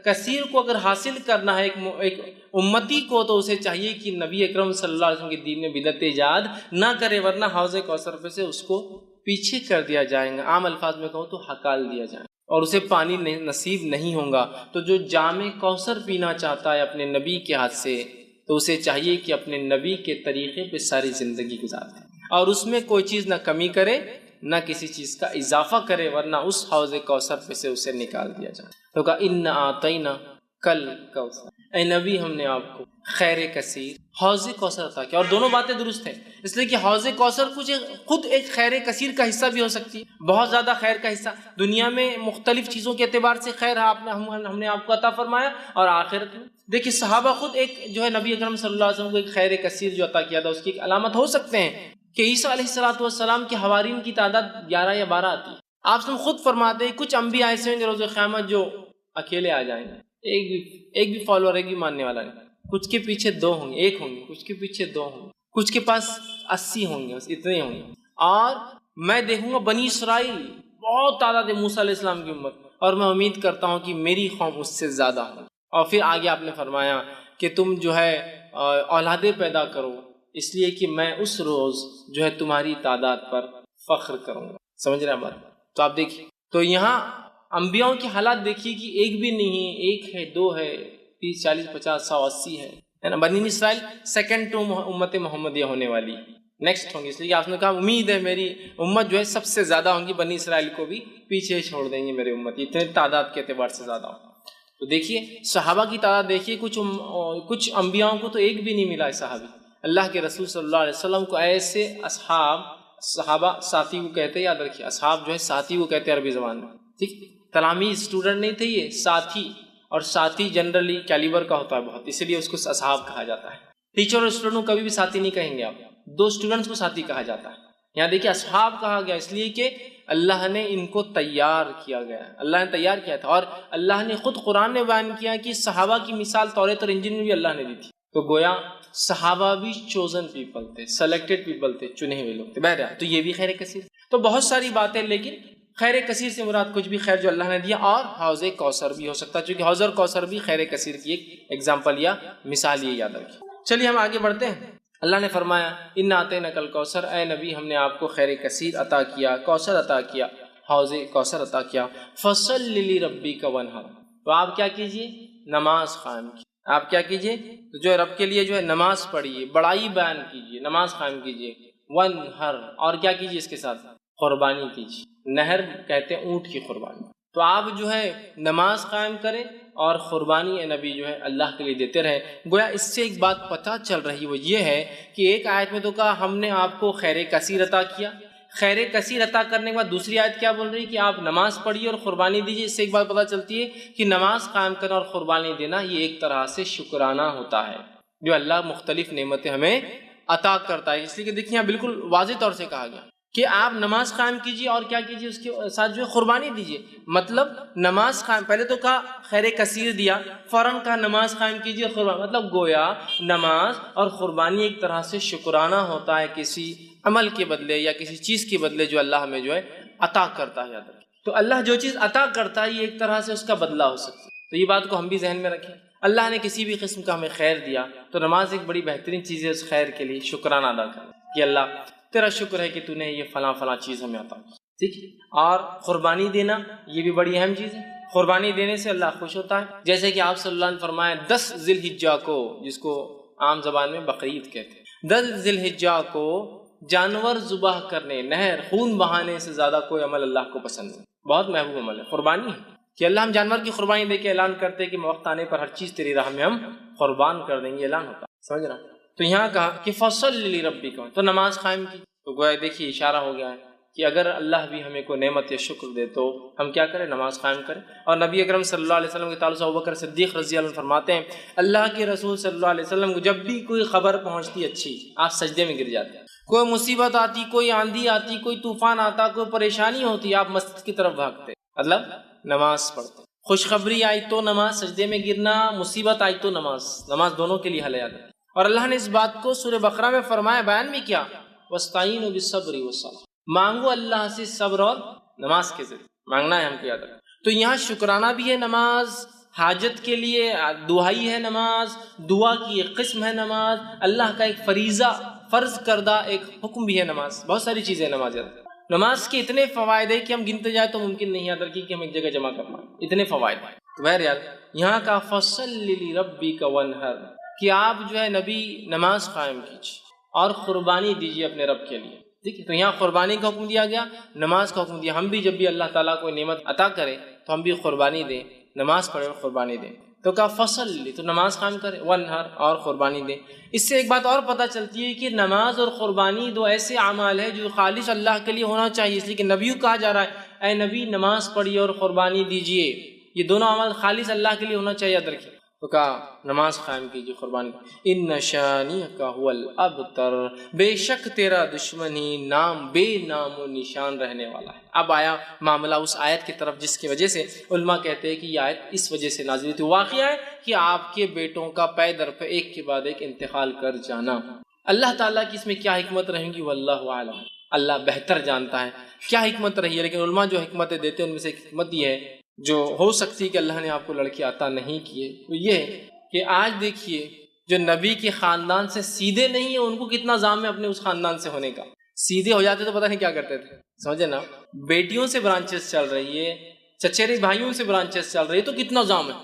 کثیر کو اگر حاصل کرنا ہے ایک امتی کو، تو اسے چاہیے کہ نبی اکرم صلی اللہ علیہ وسلم کے دین میں بدعت ایجاد نہ کرے، ورنہ حوض کوثر پہ سے اس کو پیچھے کر دیا جائے گا، عام الفاظ میں کہوں تو ہکال دیا جائے گا، اور اسے پانی نصیب نہیں ہوگا۔ تو جو جام کوثر پینا چاہتا ہے اپنے نبی کے ہاتھ سے، تو اسے چاہیے کہ اپنے نبی کے طریقے پہ ساری زندگی گزارے، اور اس میں کوئی چیز نہ کمی کرے نہ کسی چیز کا اضافہ کرے، ورنہ اس حوض کوثر پہ سے اسے نکال دیا جائے۔ تو کہا اِنَّا أَعْطَيْنَاكَ الْكَوْثَرَ، اے نبی ہم نے آپ کو خیر کثیر حوض کوثر عطا کیا. اور دونوں باتیں درست ہیں، اس لیے کہ حوض کوثر خود ایک خیر کثیر کا حصہ بھی ہو سکتی ہے، بہت زیادہ خیر کا حصہ. دنیا میں مختلف چیزوں کے اعتبار سے خیر ہم نے آپ کو عطا فرمایا، اور آخرت میں دیکھیے صحابہ خود ایک جو ہے نبی اکرم صلی اللہ علیہ وسلم کو ایک خیر کثیر جو عطا کیا تھا اس کی ایک علامت ہو سکتے ہیں کہ عیسیٰ علیہ السلام کے حوارین کی تعداد 11 یا 12 آتی ہے. آپ سے خود فرماتے ہیں کچھ انبیاء ایسے ہیں روز قیامت جو اکیلے آ جائیں گے، ایک بھی فالوور، ایک بھی ماننے والا نہیں. کچھ کے پیچھے 2 ہوں گے، 1 ہوں گے، کچھ کے پیچھے 2 ہوں گے، کچھ کے پاس 80 ہوں گے، بس اتنے ہوں گے. اور میں دیکھوں گا بنی اسرائیل بہت تعداد ہے موسیٰ علیہ السلام کی امت، اور میں امید کرتا ہوں کہ میری قوم اس سے زیادہ ہوں. اور پھر آگے آپ نے فرمایا کہ تم جو ہے اولادیں پیدا کرو اس لیے کہ میں اس روز جو ہے تمہاری تعداد پر فخر کروں گا. سمجھ رہے ہیں بات؟ تو آپ دیکھیے، تو یہاں انبیاءوں کی حالات دیکھیے کہ ایک بھی نہیں، 1 ہے، 2 ہے، 30 40 50 100 80 ہے نا. بنی اسرائیل سیکنڈ ٹو امت محمدیہ ہونے والی، نیکسٹ ہوں گی، اس لیے آپ نے کہا امید ہے میری امت جو ہے سب سے زیادہ ہوں گی، بنی اسرائیل کو بھی پیچھے چھوڑ دیں گے میرے امت، اتنے تعداد کے اعتبار سے زیادہ ہوں. تو دیکھیے صحابہ کی تعداد دیکھیے، کچھ انبیاءوں کو تو ایک بھی نہیں ملا ہے صحابی. اللہ کے رسول صلی اللہ علیہ وسلم کو ایسے صحابہ ساتھی کو کہتے ہیں، یاد رکھیے اصحاب جو ہے ساتھی کو کہتے ہیں عربی زبان میں، ٹھیک. تلامید اسٹوڈنٹ نہیں تھے، یہ ساتھی، اور ساتھی جنرلی کیلیبر کا ہوتا ہے بہت، اسی لیے اس کو اصحاب کہا جاتا ہے. ٹیچر اور اسٹوڈنٹ کو کبھی بھی ساتھی نہیں کہیں گے آپ، 2 اسٹوڈنٹس کو ساتھی کہا جاتا ہے. یہاں دیکھیے اصحاب کہا گیا اس لیے کہ اللہ نے ان کو تیار کیا گیا، اللہ نے تیار کیا تھا. اور اللہ نے خود قرآن میں بیان کیا کہ صحابہ کی مثال توریت اور انجیل میں بھی اللہ نے دی تھی. تو گویا صحابہ بھی چوزن پیپل تھے، سلیکٹڈ پیپل تھے، چنے ہوئے لوگ تھے. بہرحال تو یہ بھی خیر کثیر. تو بہت ساری باتیں، لیکن خیر کثیر سے مراد کچھ بھی خیر جو اللہ نے دیا. اور حوض کوثر بھی ہو سکتا ہے، چونکہ حوض اور کوثر بھی خیر کثیر کی ایک ایگزامپل یا مثال، یہ یاد رکھیں. چلیے ہم آگے بڑھتے ہیں. اللہ نے فرمایا انا اعطیناک الکوثر، اے نبی ہم نے آپ کو خیر کثیر عطا کیا، کوثر عطا کیا، حوض کوثر عطا کیا. فصل لربک وانحر، تو آپ کیا کیجئے؟ نماز قائم کیجئے. آپ کیا کیجئے؟ تو جو رب کے لیے جو ہے نماز پڑھیے، بڑائی بیان کیجئے، نماز قائم کیجئے. وانحر، اور کیا کیجئے اس کے ساتھ؟ قربانی کیجئے. نہر کہتے ہیں اونٹ کی قربانی. تو آپ جو ہے نماز قائم کریں اور قربانی اے نبی جو ہے اللہ کے لیے دیتے رہے. گویا اس سے ایک بات پتہ چل رہی، وہ یہ ہے کہ ایک آیت میں تو کہا ہم نے آپ کو خیر کثیر عطا کیا، خیر کثیر عطا کرنے کے بعد دوسری آیت کیا بول رہی ہے کہ آپ نماز پڑھیے اور قربانی دیجیے. اس سے ایک بات پتہ چلتی ہے کہ نماز قائم کرنا اور قربانی دینا یہ ایک طرح سے شکرانہ ہوتا ہے جو اللہ مختلف نعمتیں ہمیں عطا کرتا ہے. اس لیے کہ دیکھیے یہاں بالکل واضح طور سے کہا گیا کہ آپ نماز قائم کیجیے اور کیا کیجیے اس کے ساتھ جو ہے قربانی دیجیے. مطلب نماز قائم، پہلے تو کہا خیر کثیر دیا، فوراً کہا نماز قائم کیجیے اور قربانی. مطلب گویا نماز اور قربانی ایک طرح سے شکرانہ ہوتا ہے کسی عمل کے بدلے یا کسی چیز کے بدلے جو اللہ ہمیں جو ہے عطا کرتا ہے. یاد رکھیں تو اللہ جو چیز عطا کرتا ہے یہ ایک طرح سے اس کا بدلہ ہو سکتا ہے. تو یہ بات کو ہم بھی ذہن میں رکھیں. اللہ نے کسی بھی قسم کا ہمیں خیر دیا تو نماز ایک بڑی بہترین چیز ہے اس خیر کے لیے شکرانہ ادا کرنا کہ اللہ تیرا شکر ہے کہ تو نے یہ فلاں فلاں چیز ہمیں عطا کی. ٹھیک ہے. اور قربانی دینا یہ بھی بڑی اہم چیز ہے. قربانی دینے سے اللہ خوش ہوتا ہے، جیسے کہ آپ صلی اللہ علیہ وسلم نے فرمایا 10 ذی الحجہ کو، جس کو عام زبان میں بقرعید کہتے ہیں، 10 ذی الحجہ کو جانور ذبح کرنے، نہر خون بہانے سے زیادہ کوئی عمل اللہ کو پسند نہیں. بہت محبوب عمل ہے قربانی ہے کہ اللہ ہم جانور کی قربانی دے کے اعلان کرتے کہ وقت آنے پر ہر چیز تیری راہ میں ہم قربان کر دیں گے، اعلان ہوتا. سمجھ رہا؟ تو یہاں کہا کہ فصل لربک، تو نماز قائم کی. تو گویا دیکھیے اشارہ ہو گیا ہے کہ اگر اللہ بھی ہمیں کوئی نعمت یا شکر دے تو ہم کیا کریں؟ نماز قائم کریں. اور نبی اکرم صلی اللہ علیہ وسلم کے تعلق سے ابوبکر صدیق رضی اللہ عنہ فرماتے ہیں اللہ کے رسول صلی اللہ علیہ وسلم کو جب بھی کوئی خبر پہنچتی اچھی آپ سجدے میں گر جاتے ہیں. کوئی مصیبت آتی، کوئی آندھی آتی، کوئی طوفان آتا، کوئی پریشانی ہوتی، آپ مسجد کی طرف بھاگتے، مطلب نماز پڑھتے. خوشخبری آئی تو نماز، سجدے میں گرنا، مصیبت آئی تو نماز. نماز دونوں کے لیے حل ہے. اور اللہ نے اس بات کو سورہ بقرہ میں فرمایا، بیان بھی کیا، وَاسْتَعِينُوا بِالصَّبْرِ وَالصَّلَاةِ، مانگو اللہ سے صبر اور نماز کے ذریعے مانگنا ہے ہم کو، یاد رکھیں. تو یہاں شکرانہ بھی ہے نماز، حاجت کے لیے دعائی ہے نماز، دعا کی ایک قسم ہے نماز، اللہ کا ایک فریضہ فرض کردہ ایک حکم بھی ہے نماز. بہت ساری چیزیں ہیں نماز. نماز کے اتنے فوائد ہیں کہ ہم گنتے جائیں تو ممکن نہیں یاد رکھیں کہ ہم ایک جگہ جمع کرنا، اتنے فوائد. بہرحال یہاں کا فصل لربک وانحر کہ آپ جو ہے نبی نماز قائم کیجیے اور قربانی دیجیے اپنے رب کے لیے. ٹھیک ہے. تو یہاں قربانی کا حکم دیا گیا، نماز کا حکم دیا. ہم بھی جب بھی اللہ تعالیٰ کو نعمت عطا کرے تو ہم بھی قربانی دیں، نماز پڑھیں اور قربانی دیں. تو کہا فصل، تو نماز قائم کرے، ونہر، اور قربانی دے۔ اس سے ایک بات اور پتہ چلتی ہے کہ نماز اور قربانی دو ایسے اعمال ہیں جو خالص اللہ کے لیے ہونا چاہیے، اس لیے کہ نبی کو کہا جا رہا ہے اے نبی نماز پڑھیے اور قربانی دیجیے، یہ دونوں اعمال خالص اللہ کے لیے ہونا چاہیے، یاد رکھیے۔ تو کہا نماز قائم کیجیے، قربانی۔ ان شانئک هو الابتر، بے شک تیرا دشمن ہی بے نام و نشان رہنے والا ہے۔ اب آیا معاملہ اس آیت کی طرف جس کی وجہ سے علماء کہتے ہیں کہ یہ آیت اس وجہ سے نازل ہوئی تھی۔ واقعہ ہے کہ آپ کے بیٹوں کا پے در پہ ایک کے بعد ایک انتقال کر جانا، اللہ تعالیٰ کی اس میں کیا حکمت رہیں گی واللہ اعلم، اللہ بہتر جانتا ہے کیا حکمت رہی ہے۔ لیکن علماء جو حکمتیں دیتے ہیں ان میں سے ایک حکمت یہ ہے جو ہو سکتی ہے کہ اللہ نے آپ کو لڑکی عطا نہیں کیے، وہ یہ ہے کہ آج دیکھیے جو نبی کے خاندان سے سیدھے نہیں ہیں ان کو کتنا زام ہے اپنے اس خاندان سے ہونے کا، سیدھے ہو جاتے تو پتہ نہیں کیا کرتے تھے، سمجھے نا، بیٹیوں سے برانچز چل رہی ہے، چچیرے بھائیوں سے برانچز چل رہی ہے، تو کتنا زام ہے،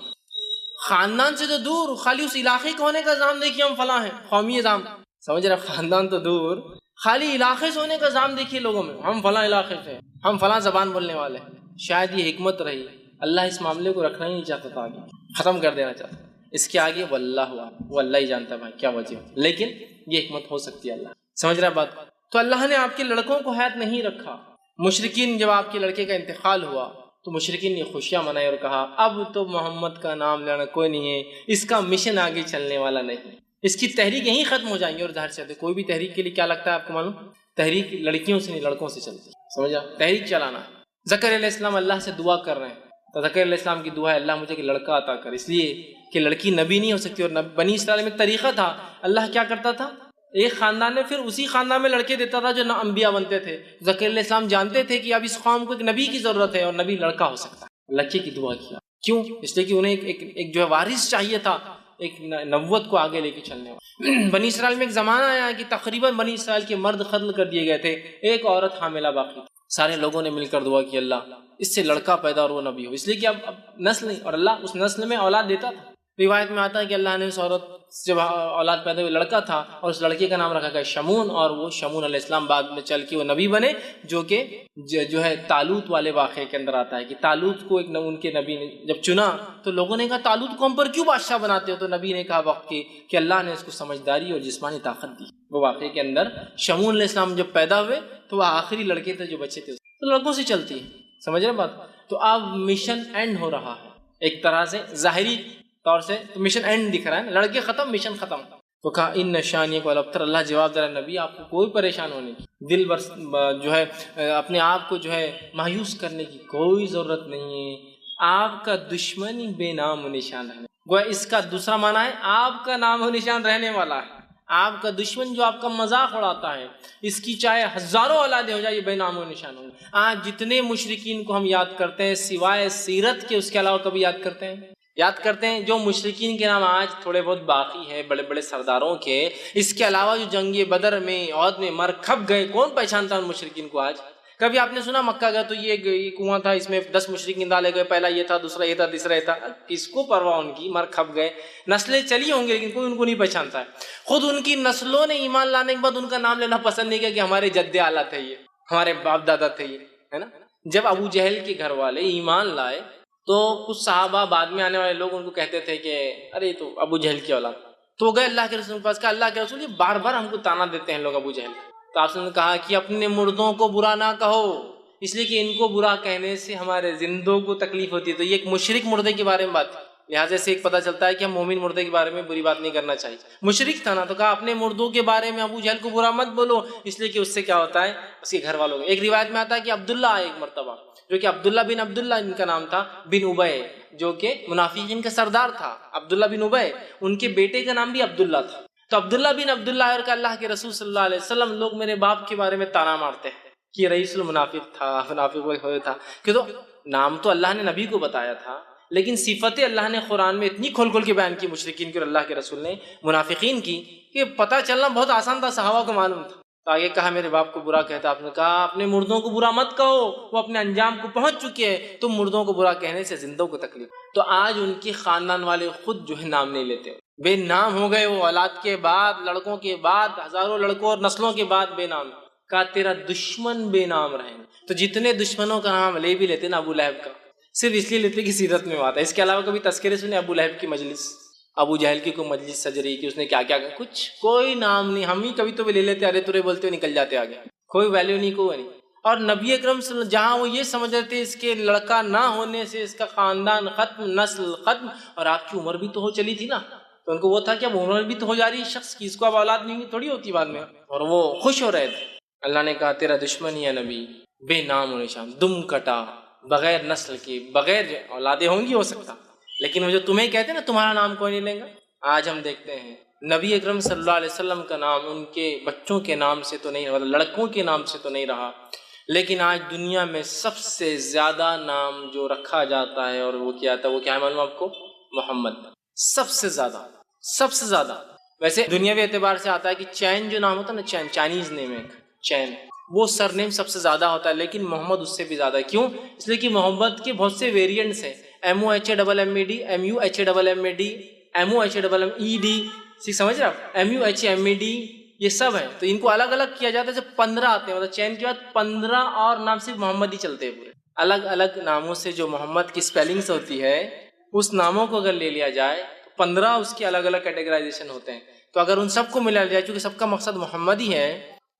خاندان سے تو دور، خالی اس علاقے کے ہونے کا زام دیکھیے ہم فلاں ہیں، قومی زام، سمجھ رہے، خاندان تو دور، خالی علاقے سے ہونے کا زام دیکھیے لوگوں میں، ہم فلاں علاقے سے، ہم فلاں زبان بولنے والے ہیں۔ شاید یہ حکمت رہی، اللہ اس معاملے کو رکھنا ہی نہیں چاہتا تھا، آگے ختم کر دینا چاہتا، اس کے آگے واللہ وہ اللہ ہی جانتا ہے بھائی کیا وجہ، لیکن یہ حکمت ہو سکتی ہے، اللہ سمجھ رہا بات۔ تو اللہ نے آپ کے لڑکوں کو حیات نہیں رکھا، مشرکین جب آپ کے لڑکے کا انتقال ہوا تو مشرکین نے خوشیاں منائی اور کہا اب تو محمد کا نام لینا کوئی نہیں ہے، اس کا مشن آگے چلنے والا نہیں، اس کی تحریک یہیں ختم ہو جائیں گی۔ اور ظاہر سے کوئی بھی تحریک کے لیے کیا لگتا ہے آپ کو معلوم، تحریک لڑکیوں سے نہیں لڑکوں سے چلتی، سمجھا، تحریک چلانا ہے۔ زکریا علیہ السلام اللہ سے دعا کر رہے ہیں، تو زکریا علیہ السلام کی دعا ہے اللہ مجھے کہ لڑکا عطا کر، اس لیے کہ لڑکی نبی نہیں ہو سکتی، اور بنی اسرائیل میں ایک طریقہ تھا، اللہ کیا کرتا تھا، ایک خاندان میں پھر اسی خاندان میں لڑکے دیتا تھا جو نہ انبیاء بنتے تھے۔ زکریا علیہ السلام جانتے تھے کہ اب اس قوم کو ایک نبی کی ضرورت ہے اور نبی لڑکا ہو سکتا ہے، لڑکے کی دعا کیا، کیوں، اس لیے کہ انہیں ایک جو ہے وارث چاہیے تھا، ایک نبوت کو آگے لے کے چلنے والا۔ بنی اسرائیل میں ایک زمانہ آیا کہ تقریباً بنی اسرائیل کے مرد قتل کر دیے گئے تھے، ایک عورت حاملہ باقی، سارے لوگوں نے مل کر دعا کی اللہ اس سے لڑکا پیدا اور وہ نبی ہو، اس لیے کہ اب نسل نہیں، اور اللہ اس نسل میں اولاد دیتا تھا۔ روایت میں آتا ہے کہ اللہ نے اس عورت جب اولاد پیدا ہوئی لڑکا تھا اور اس لڑکے کا نام رکھا گیا شمون، اور وہ شمون علیہ السلام بعد میں چل کے وہ نبی بنے، جو کہ جو ہے طالوت والے واقعے کے اندر آتا ہے کہ طالوت کو ایک ان کے نبی نے جب چنا تو لوگوں نے کہا طالوت کو ہم پر کیوں بادشاہ بناتے ہو، تو نبی نے کہا وقت کی کہ اللہ نے اس کو سمجھداری اور جسمانی طاقت دی۔ وہ واقعے کے اندر شمون علیہ السلام جب پیدا ہوئے تو وہ آخری لڑکے تھے جو بچے تھے، تو لڑکوں سے چلتی ہے، سمجھ رہے بات۔ تو اب مشن اینڈ ہو رہا ہے ایک طرح سے، ظاہری طور سے تو مشن اینڈ دکھ رہا ہے، لڑکے ختم مشن ختم۔ تو کہا ان نشانیہ کو الابتر، اللہ جواب دے رہا نبی آپ کو کوئی پریشان ہونے کی، دل جو ہے اپنے آپ کو جو ہے مایوس کرنے کی کوئی ضرورت نہیں ہے، آپ کا دشمن ہی بے نام و نشان رہنے، گویا اس کا دوسرا معنی ہے آپ کا نام و نشان رہنے والا ہے، آپ کا دشمن جو آپ کا مذاق اڑاتا ہے اس کی چاہے ہزاروں اولادیں ہو جائے یہ بے نام و نشان ہوں گے۔ آج جتنے مشرکین کو ہم یاد کرتے ہیں سوائے سیرت کے اس کے علاوہ کبھی یاد کرتے ہیں جو مشرکین کے نام آج تھوڑے بہت باقی ہیں بڑے بڑے سرداروں کے، اس کے علاوہ جو جنگ بدر میں عہد میں مر کھپ گئے، کون پہچانتا ہے ان مشرکین کو آج؟ کبھی آپ نے سنا مکہ گیا تو یہ کنواں تھا، اس میں 10 مشرکین ڈالے گئے، پہلا یہ تھا، دوسرا یہ تھا، تیسرا یہ تھا، کس کو پرواہ ان کی، مر کھپ گئے، نسلیں چلی ہوں گی لیکن کوئی ان کو نہیں پہچانتا ہے۔ خود ان کی نسلوں نے ایمان لانے کے بعد ان کا نام لینا پسند نہیں کیا کہ ہمارے جد اعلیٰ تھے یہ، ہمارے باپ دادا تھے یہ، ہے نا۔ جب ابو جہل کے گھر والے ایمان لائے تو کچھ صحابہ بعد میں آنے والے لوگ ان کو کہتے تھے کہ ارے تو ابو جہل کی اولاد، تو وہ گئے اللہ کے رسول کے پاس، کہا اللہ کے رسول یہ بار بار ہم کو تانا دیتے ہیں لوگ ابو جہل، تو آپ نے کہا کہ اپنے مردوں کو برا نہ کہو، اس لیے کہ ان کو برا کہنے سے ہمارے زندوں کو تکلیف ہوتی ہے۔ تو یہ ایک مشرک مردے کے بارے میں بات، لہٰذا سے ایک پتہ چلتا ہے کہ ہم مومن مردے کے بارے میں بری بات نہیں کرنا چاہیے۔ مشرک تھا نا، تو کہا اپنے مردوں کے بارے میں ابو جہل کو برا مت بولو، اس لیے کہ اس سے کیا ہوتا ہے اس کے گھر والوں کو۔ ایک روایت میں آتا ہے کہ عبداللہ آئے ایک مرتبہ، جو کہ عبداللہ بن عبداللہ ان کا نام تھا بن ابے، جو کہ منافقین کا سردار تھا، عبداللہ بن ابے، ان کے بیٹے کا نام بھی عبداللہ تھا۔ تو عبداللہ بن عبداللہ اور کہ اللہ کے رسول صلی اللہ علیہ وسلم لوگ میرے باپ کے بارے میں تانا مارتے ہیں کہ رئیس المنافق تھا، منافق ہوئے تھا، کہ تو نام تو اللہ نے نبی کو بتایا تھا لیکن صفتیں اللہ نے قرآن میں اتنی کھول کھول کے بیان کی مشرکین کی اور اللہ کے رسول نے منافقین کی کہ پتہ چلنا بہت آسان تھا، صحابہ کو معلوم تھا۔ تو آگے کہا میرے باپ کو برا کہتا، آپ نے کہا اپنے مردوں کو برا مت کہو، وہ اپنے انجام کو پہنچ چکے ہیں، تم مردوں کو برا کہنے سے زندوں کو تکلیف۔ تو آج ان کے خاندان والے خود جو ہے نام نہیں لیتے، بے نام ہو گئے، وہ اولاد کے بعد، لڑکوں کے بعد، ہزاروں لڑکوں اور نسلوں کے بعد بے نام۔ کہا تیرا دشمن بے نام رہے، تو جتنے دشمنوں کا نام لے بھی لیتے نا، ابو لہب کا، صرف اس لیے لیتے کہ سیرت میں آتا ہے. اس کے علاوہ کبھی تذکرے سنے ابو لہب کی مجلس، ابو جہل کی کوئی مجلس سج رہی کہ اس نے کیا کیا کہا، کچھ کوئی نام نہیں. ہم ہی کبھی تو لے لیتے ارے ترے بولتے ہوئے نکل جاتے آگے، کوئی ویلیو نہیں، کوئی نہیں. اور نبی اکرم صلی اللہ علیہ وسلم جہاں وہ یہ سمجھ رہے تھے اس کے لڑکا نہ ہونے سے اس کا خاندان ختم، نسل ختم، اور آپ کی عمر بھی تو ہو چلی تھی نا، تو ان کو وہ تھا کہ اب عمر بھی تو ہو جا رہی ہے شخص کی، اس کو اب اولاد نہیں تھوڑی ہوتی بعد میں، اور وہ خوش ہو رہے تھے. اللہ نے کہا تیرا دشمن ہی ہے نبی، بے نام و نشان، دم کٹا، بغیر نسل کے، بغیر اولادیں ہوں گی ہو سکتا، لیکن وہ جو تمہیں کہتے ہیں نا تمہارا نام کوئی نہیں لے گا. آج ہم دیکھتے ہیں نبی اکرم صلی اللہ علیہ وسلم کا نام ان کے بچوں کے نام سے تو نہیں، مطلب لڑکوں کے نام سے تو نہیں رہا، لیکن آج دنیا میں سب سے زیادہ نام جو رکھا جاتا ہے اور وہ کیا تھا، وہ کیا ہے معلوم آپ کو؟ محمد. سب سے زیادہ. ویسے دنیاوی اعتبار سے آتا ہے کہ چین جو نام ہوتا ہے نا، چین چائنیز نیم ہے، چین، وہ سر نیم سب سے زیادہ ہوتا ہے، لیکن محمد اس سے بھی زیادہ. کیوں؟ اس لیے کہ محمد کے بہت سے ویریئنٹس ہیں، MOHAMMED، MUHAMMED، MOHAMMED، سمجھ رہے آپ؟ MUHMED، یہ سب ہیں، تو ان کو الگ الگ کیا جاتا ہے. جب 15 آتے ہیں، مطلب چین کے بعد 15 اور نام صرف محمد ہی چلتے ہیں پورے. الگ الگ ناموں سے جو محمد کی اسپیلنگس ہوتی ہے، اس ناموں کو اگر لے لیا جائے تو 15 اس کے الگ الگ کیٹیگرائزیشن ہوتے ہیں. تو اگر ان سب کو ملا جائے، چونکہ سب کا مقصد محمد ہی ہے،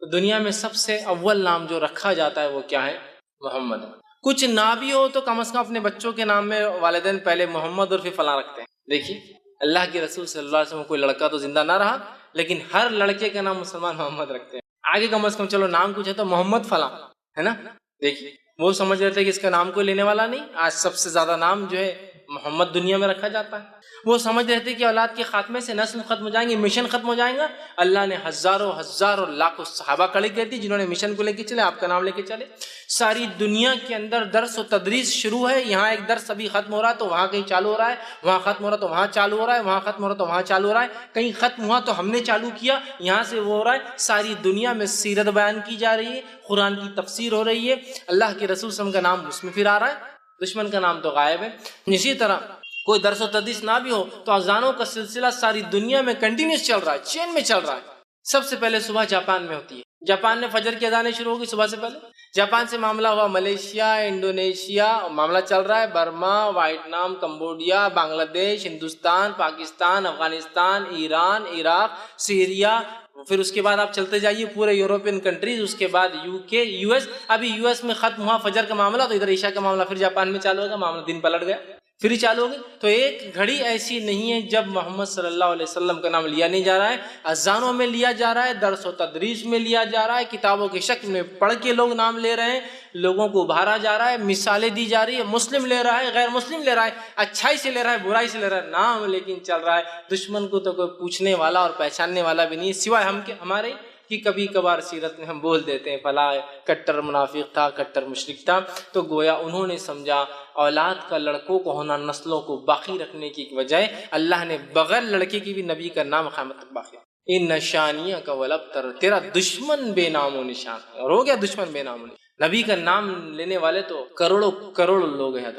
تو دنیا میں سب سے اول نام جو رکھا جاتا ہے وہ کیا ہے؟ محمد. کچھ نہ بھی ہو تو کم از کم اپنے بچوں کے نام میں والدین پہلے محمد اور پھر فلاں رکھتے ہیں. دیکھیے اللہ کے رسول صلی اللہ علیہ وسلم کوئی لڑکا تو زندہ نہ رہا، لیکن ہر لڑکے کا نام مسلمان محمد رکھتے ہیں. آگے کم از کم چلو نام کچھ ہے تو محمد فلاں ہے نا. دیکھیے وہ سمجھ رہے تھے کہ اس کا نام کوئی لینے والا نہیں. آج سب سے زیادہ نام جو ہے محمد دنیا میں رکھا جاتا ہے. وہ سمجھ رہے تھے کہ اولاد کے خاتمے سے نسل ختم ہو جائیں گے، مشن ختم ہو جائیں گا. اللہ نے ہزاروں لاکھوں صحابہ کھڑے کر دی جنہوں نے مشن کو لے کے چلے، آپ کا نام لے کے چلے. ساری دنیا کے اندر درس و تدریس شروع ہے. یہاں ایک درس ابھی ختم ہو رہا ہے تو وہاں کہیں چالو ہو رہا ہے، وہاں ختم ہو رہا ہے تو وہاں چالو ہو رہا ہے، وہاں ختم ہو رہا ہے تو وہاں چالو ہو رہا ہے، کہیں ختم ہوا تو ہم نے چالو کیا، یہاں سے وہ ہو رہا ہے. ساری دنیا میں سیرت بیان کی جا رہی ہے، قرآن کی تفسیر ہو رہی ہے. اللہ کے رسول صلی اللہ علیہ وسلم کا نام اس میں پھر آ رہا ہے، دشمن کا نام تو غائب ہے. اسی طرح کوئی درس و تدریس نہ بھی ہو تو اذانوں کا سلسلہ ساری دنیا میں کنٹینیوس چل رہا ہے، چین میں چل رہا ہے. سب سے پہلے صبح جاپان میں ہوتی ہے، جاپان میں فجر کی اذانیں شروع ہوگی صبح سے پہلے. جاپان سے معاملہ ہوا ملیشیا، انڈونیشیا، معاملہ چل رہا ہے برما، ویتنام، کمبوڈیا، بنگلہ دیش، ہندوستان، پاکستان، افغانستان، ایران، عراق، سیریا. پھر اس کے بعد آپ چلتے جائیے پورے یورپین کنٹریز، اس کے بعد UK، US. ابھی US میں ختم ہوا فجر کا معاملہ تو ادھر عشاء کا معاملہ پھر جاپان میں چالو ہوگا، معاملہ دن پلٹ گیا پھر ہی چالو ہو گئی. تو ایک گھڑی ایسی نہیں ہے جب محمد صلی اللہ علیہ وسلم کا نام لیا نہیں جا رہا ہے. اذانوں میں لیا جا رہا ہے، درس و تدریس میں لیا جا رہا ہے، کتابوں کی شکل میں پڑھ کے لوگ نام لے رہے ہیں، لوگوں کو ابھارا جا رہا ہے، مثالیں دی جا رہی ہے. مسلم لے رہا ہے، غیر مسلم لے رہا ہے، اچھائی سے لے رہا ہے، برائی سے لے رہا ہے، نام لیکن چل رہا ہے. دشمن کو تو کوئی پوچھنے والا اور پہچاننے والا بھی نہیں سوائے ہم کے ہمارے کہ کبھی کبھار سیرت میں ہم بول دیتے ہیں فلاں کٹر منافق تھا، کٹر مشرک تھا. تو گویا انہوں نے سمجھا اولاد کا لڑکوں کو ہونا نسلوں کو باقی رکھنے کی بجائے اللہ نے بغیر لڑکے کی بھی نبی کا نام قیامت تک باقی. ان نشانیاں کا ولبتر، تیرا دشمن بے نام و نشان ہے. اور ہو گیا دشمن بے نام و نشان. نبی کا نام لینے والے تو کروڑوں لوگ ہیں،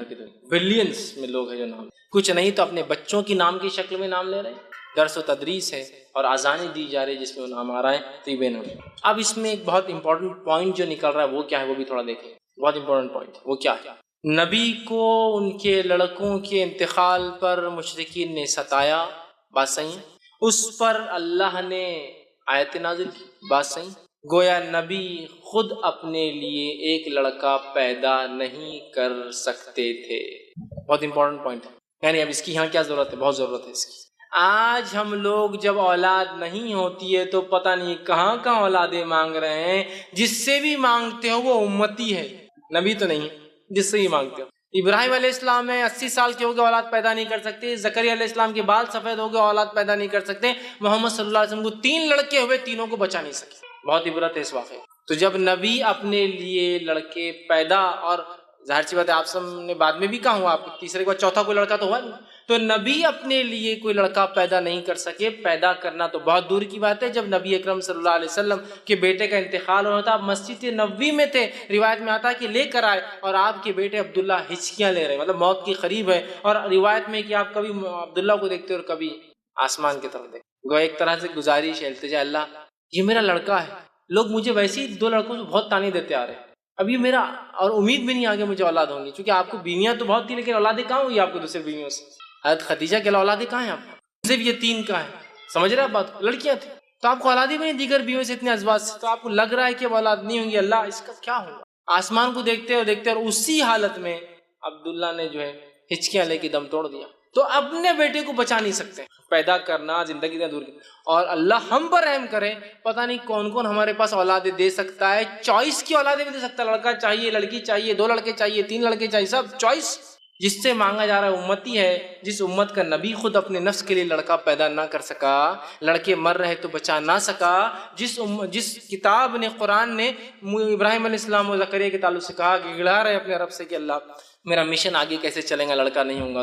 بلینس میں لوگ ہیں جو نام کچھ نہیں تو اپنے بچوں کی نام کی شکل میں نام لے رہے ہیں. درس و تدریس ہے اور اذانیں دی جا رہی جس میں وہ نام آ رہا ہے تو یہ بے نام. اب اس میں ایک بہت امپورٹنٹ پوائنٹ جو نکل رہا ہے وہ کیا ہے، وہ بھی تھوڑا دیکھیں. بہت امپورٹنٹ پوائنٹ وہ کیا ہے؟ نبی کو ان کے لڑکوں کے انتقال پر مشرکین نے ستایا، بات صحیح ہے. اس پر اللہ نے آیت نازل کی، بات صحیح. گویا نبی خود اپنے لیے ایک لڑکا پیدا نہیں کر سکتے تھے. بہت امپورٹنٹ پوائنٹ ہے. یعنی اب اس کی یہاں کیا ضرورت ہے؟ بہت ضرورت ہے اس کی. آج ہم لوگ جب اولاد نہیں ہوتی ہے تو پتہ نہیں کہاں کہاں اولادیں مانگ رہے ہیں. جس سے بھی مانگتے ہو وہ امتی ہے، نبی تو نہیں ہے. جس سے ہی مانگتے ہو، ابراہیم علیہ السلام ہے 80 سال کے ہو گئے اولاد پیدا نہیں کر سکتے. زکریا علیہ السلام کے بال سفید ہو گئے اولاد پیدا نہیں کر سکتے. محمد صلی اللہ علیہ وسلم کو 3 لڑکے ہوئے، تینوں کو بچا نہیں سکے. بہت عبرت ہے اس واقعے. تو جب نبی اپنے لیے لڑکے پیدا، اور ظاہر سی بات ہے آپ سب نے بعد میں بھی کہا ہوا، آپ تیسرے کے بعد چوتھا کوئی لڑکا تو ہوا نہیں. تو نبی اپنے لیے کوئی لڑکا پیدا نہیں کر سکے. پیدا کرنا تو بہت دور کی بات ہے. جب نبی اکرم صلی اللہ علیہ وسلم کے بیٹے کا انتقال ہو رہا تھا، آپ مسجد نبوی میں تھے، روایت میں آتا ہے کہ لے کر آئے اور آپ کے بیٹے عبداللہ ہچکیاں لے رہے ہیں، مطلب موت کے قریب ہے. اور روایت میں کہ آپ کبھی عبداللہ کو دیکھتے اور کبھی آسمان کی طرف دیکھتے. وہ ایک طرح سے گزارش ہے، التجا، اللہ یہ میرا لڑکا ہے. لوگ مجھے ویسے ہی 2 لڑکوں سے بہت تانے دیتے آ رہے ہیں. اب یہ میرا اور امید بھی نہیں آگے مجھے اولاد ہوں گی، کیونکہ آپ کو بیویاں تو بہت تھی لیکن اولادیں کہاں ہوئی آپ کو دوسرے بیویوں سے؟ حضرت خدیجہ کے اولادیں کہاں ہیں آپ کو؟ صرف یہ 3 کہاں ہیں؟ سمجھ رہے آپ بات کو؟ لڑکیاں تھیں تو آپ کو اولادیں بھی نہیں دیگر بیویوں سے اتنے ازواج سے، تو آپ کو لگ رہا ہے کہ اب اولاد نہیں ہوں گی، اللہ اس کا کیا ہوگا؟ آسمان کو دیکھتے اور اسی حالت میں عبداللہ نے جو ہے ہچکیاں لے کے دم توڑ دیا۔ تو اپنے بیٹے کو بچا نہیں سکتے، پیدا کرنا زندگی سے دور کی، اور اللہ ہم پر رحم کرے، پتہ نہیں کون کون ہمارے پاس اولادیں دے سکتا ہے، چوائس کی اولادیں بھی دے سکتا ہے، لڑکا چاہیے، لڑکی چاہیے، 2 لڑکے چاہیے، 3 لڑکے چاہیے، سب چوائس۔ جس سے مانگا جا رہا ہے امتی ہے، جس امت کا نبی خود اپنے نفس کے لیے لڑکا پیدا نہ کر سکا، لڑکے مر رہے تو بچا نہ سکا، جس کتاب نے، قرآن نے ابراہیم علیہ السلام و زکریا کے تعلق سے کہا کہ گڑا رہے اپنے رب سے کہ اللہ میرا مشن آگے کیسے چلے گا، لڑکا نہیں ہوگا،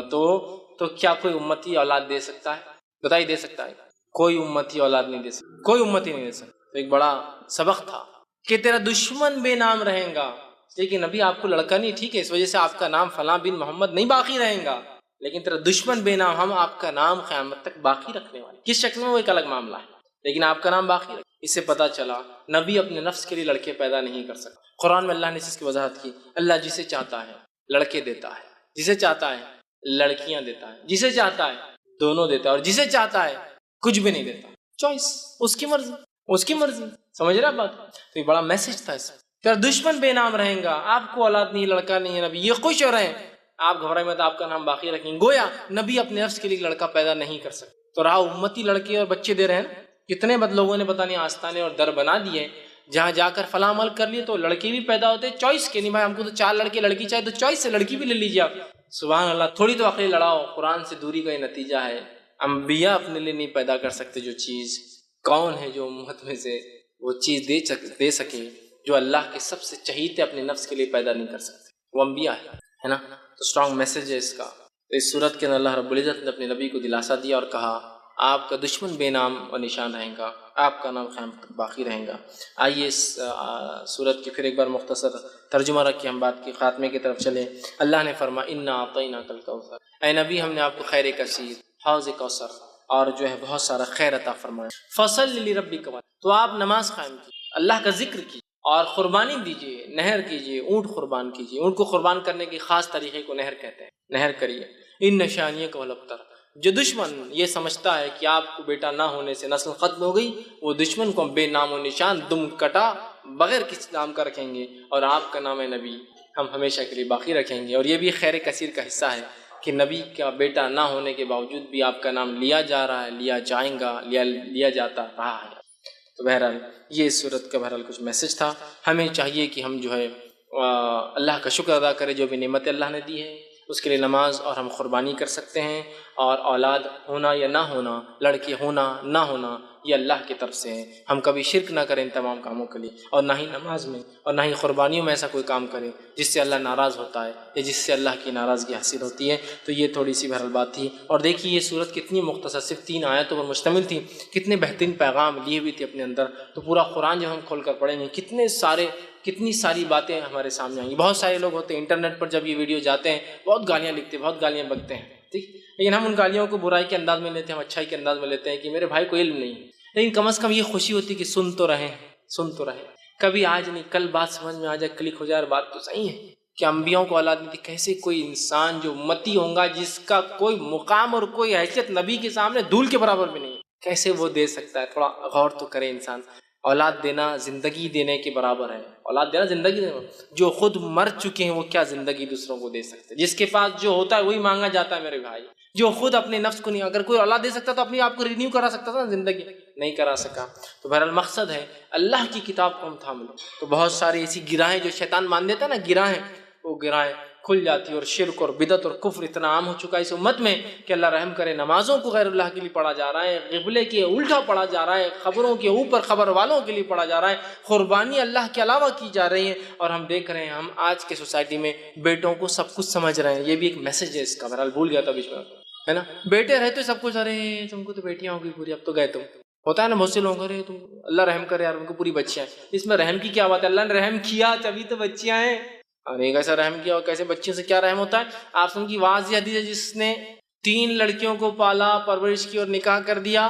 تو کیا کوئی امتی اولاد دے سکتا ہے؟ بتائیے دے سکتا ہے؟ کوئی امتی اولاد نہیں دے سکتا، کوئی امتی نہیں دے سکتا۔ تو ایک بڑا سبق تھا کہ تیرا دشمن بے نام رہیں گا، لیکن ابھی آپ کو لڑکا نہیں، ٹھیک ہے، اس وجہ سے آپ کا نام فلاں بن محمد نہیں باقی رہیں گا، لیکن تیرا دشمن بے نام، ہم آپ کا نام قیامت تک باقی رکھنے والے، کس شکل میں وہ ایک الگ معاملہ ہے، لیکن آپ کا نام باقی رکھ۔ اس سے پتہ چلا نبی اپنے نفس کے لیے لڑکے پیدا نہیں کر سکتا۔ قرآن میں اللہ نے اس کی وضاحت کی، اللہ جسے چاہتا ہے لڑکے دیتا ہے، جسے چاہتا ہے لڑکیاں دیتا ہے، جسے چاہتا ہے دونوں دیتا ہے، اور جسے چاہتا ہے کچھ بھی نہیں دیتا۔ چوائس، اس کی مرضی، اس کی مرضی، سمجھ رہے آپ بات؟ تو یہ بڑا میسج تھا اس میں۔ تیرا دشمن بے نام رہیں گا، آپ کو اولاد نہیں، لڑکا نہیں ہے، نبی یہ خوش ہو رہے ہیں، آپ گھبرائیں مت، آپ کا نام باقی رکھیں گے۔ گویا نبی اپنے نفس کے لیے لڑکا پیدا نہیں کر سکتے، تو رہا امتی لڑکے اور بچے دے رہے ہیں۔ کتنے بد لوگوں نے پتہ نہیں آستانے اور در بنا دیے، جہاں جا کر فلاں عمل کر لیے تو لڑکے بھی پیدا ہوتے، چوائس کے، نہیں بھائی ہم کو تو 4 لڑکے لڑکی چاہیے تو چوائس سے لڑکی بھی لے لیجیے آپ۔ سبحان اللہ، تھوڑی تو عقلیں لڑاؤ، قرآن سے دوری کا یہ نتیجہ ہے۔ انبیاء اپنے لیے نہیں پیدا کر سکتے جو چیز، کون ہے جو امت میں سے وہ چیز دے سکے جو اللہ کے سب سے چہیتے اپنے نفس کے لیے پیدا نہیں کر سکتے؟ وہ انبیاء ہے نا۔ تو اسٹرانگ میسج ہے اس کا۔ تو اس صورت کے اندر اللہ رب العزت نے اپنے نبی کو دلاسا دیا اور کہا آپ کا دشمن بے نام اور نشان رہیں گا، آپ کا نام قیامت تک باقی رہیں گا۔ آئیے اس صورت کی پھر ایک بار مختصر ترجمہ رکھ کے ہم بات کی خاتمے کی طرف چلیں۔ اللہ نے فرمایا انا اعطیناک الکوثر، اے نبی ہم نے آپ کو خیر کثیر، حوض کوثر اور جو ہے بہت سارا خیر عطا فرمایا۔ فصل لربک وانحر، تو آپ نماز قائم کی، اللہ کا ذکر کی اور قربانی دیجیے، نہر کیجیے، اونٹ قربان کیجیے۔ اونٹ کو قربان کرنے کے خاص طریقے کو نہر کہتے ہیں، نہر کریے۔ ان شانیک الابتر، جو دشمن یہ سمجھتا ہے کہ آپ کو بیٹا نہ ہونے سے نسل ختم ہو گئی، وہ دشمن کو ہم بے نام و نشان دم کٹا بغیر کسی نام کا رکھیں گے، اور آپ کا نام ہے نبی ہم ہمیشہ کے لیے باقی رکھیں گے۔ اور یہ بھی خیر کثیر کا حصہ ہے کہ نبی کا بیٹا نہ ہونے کے باوجود بھی آپ کا نام لیا جا رہا ہے، لیا جائیں گا، لیا جاتا رہا ہے۔ تو بہرحال یہ اس صورت کا بہرحال کچھ میسج تھا۔ ہمیں چاہیے کہ ہم جو ہے اللہ کا شکر ادا کریں جو بھی نعمت اللہ نے دی ہے، اس کے لیے نماز اور ہم قربانی کر سکتے ہیں، اور اولاد ہونا یا نہ ہونا، لڑکے ہونا نہ ہونا، یہ اللہ کی طرف سے ہے۔ ہم کبھی شرک نہ کریں ان تمام کاموں کے لیے، اور نہ ہی نماز میں اور نہ ہی قربانیوں میں ایسا کوئی کام کریں جس سے اللہ ناراض ہوتا ہے یا جس سے اللہ کی ناراضگی حاصل ہوتی ہے۔ تو یہ تھوڑی سی بہرحال بات تھی۔ اور دیکھیے یہ صورت کتنی مختصر، صرف 3 آیتوں پر مشتمل تھی، کتنے بہترین پیغام لیے ہوئی تھی اپنے اندر۔ تو پورا قرآن جب ہم کھول کر پڑھیں گے کتنی ساری باتیں ہمارے سامنے آئیں گی۔ بہت سارے لوگ ہوتے ہیں انٹرنیٹ پر جب یہ ویڈیو جاتے ہیں بہت گالیاں لکھتے ہیں، بہت گالیاں بکتے ہیں، ٹھیک، لیکن ہم ان گالیوں کو برائی کے انداز میں لیتے ہیں، ہم اچھائی کے انداز میں لیتے ہیں کہ میرے بھائی کو علم نہیں، لیکن کم از کم یہ خوشی ہوتی کہ سن تو رہے، کبھی آج نہیں کل بات سمجھ میں آ جائے، کلک ہو جائے، اور بات تو صحیح ہے کہ انبیاء کو اولاد نہیں تھی۔ کیسے کوئی انسان جو امتی ہوگا جس کا کوئی مقام اور کوئی حیثیت نبی کے سامنے دھول کے برابر بھی نہیں، کیسے وہ دے سکتا ہے؟ تھوڑا غور تو کرے انسان۔ اولاد دینا زندگی دینے کے برابر ہے، اولاد دینا زندگی دینا۔ جو خود مر چکے ہیں وہ کیا زندگی دوسروں کو دے سکتے؟ جس کے پاس جو ہوتا ہے وہی مانگا جاتا ہے میرے بھائی۔ جو خود اپنے نفس کو نہیں، اگر کوئی اولاد دے سکتا تو اپنے آپ کو رینیو کرا سکتا تھا، زندگی نہیں کرا سکا۔ تو بہرحال مقصد ہے اللہ کی کتاب کو ہم تھام لیں۔ تو بہت ساری ایسی گراہیں جو شیطان مان دیتا ہے نا، گراہیں، وہ گراہیں کھل جاتی ہے، اور شرک اور بدعت اور کفر اتنا عام ہو چکا ہے اس امت میں کہ اللہ رحم کرے، نمازوں کو غیر اللہ کے لیے پڑھا جا رہا ہے، قبلے کے الٹا پڑھا جا رہا ہے، خبروں کے اوپر خبر والوں کے لیے پڑھا جا رہا ہے، قربانی اللہ کے علاوہ کی جا رہی ہے، اور ہم دیکھ رہے ہیں ہم آج کے سوسائٹی میں بیٹوں کو سب کچھ سمجھ رہے ہیں۔ یہ بھی ایک میسج ہے اس کا، بہرحال بھول گیا تھا بیچ میں، ہے نا، بیٹے رہتے سب کچھ، ارے تم کو تو بیٹیاں ہو گئی پوری، اب تو گئے تم، ہوتا ہے نا بہت سے لوگ، ارے تم اللہ رحم کرے یار ان کو پوری بچیاں ہیں۔ اس میں رحم کی کیا بات ہے؟ اللہ نے رحم کیا تبھی تو بچیاں ہیں، اور ایک ایسا رحم کیا اور کیسے بچیوں سے کیا رحم ہوتا ہے؟ آپ سن کی واضح حدیث ہے، جس نے 3 لڑکیوں کو پالا، پرورش کی اور نکاح کر دیا،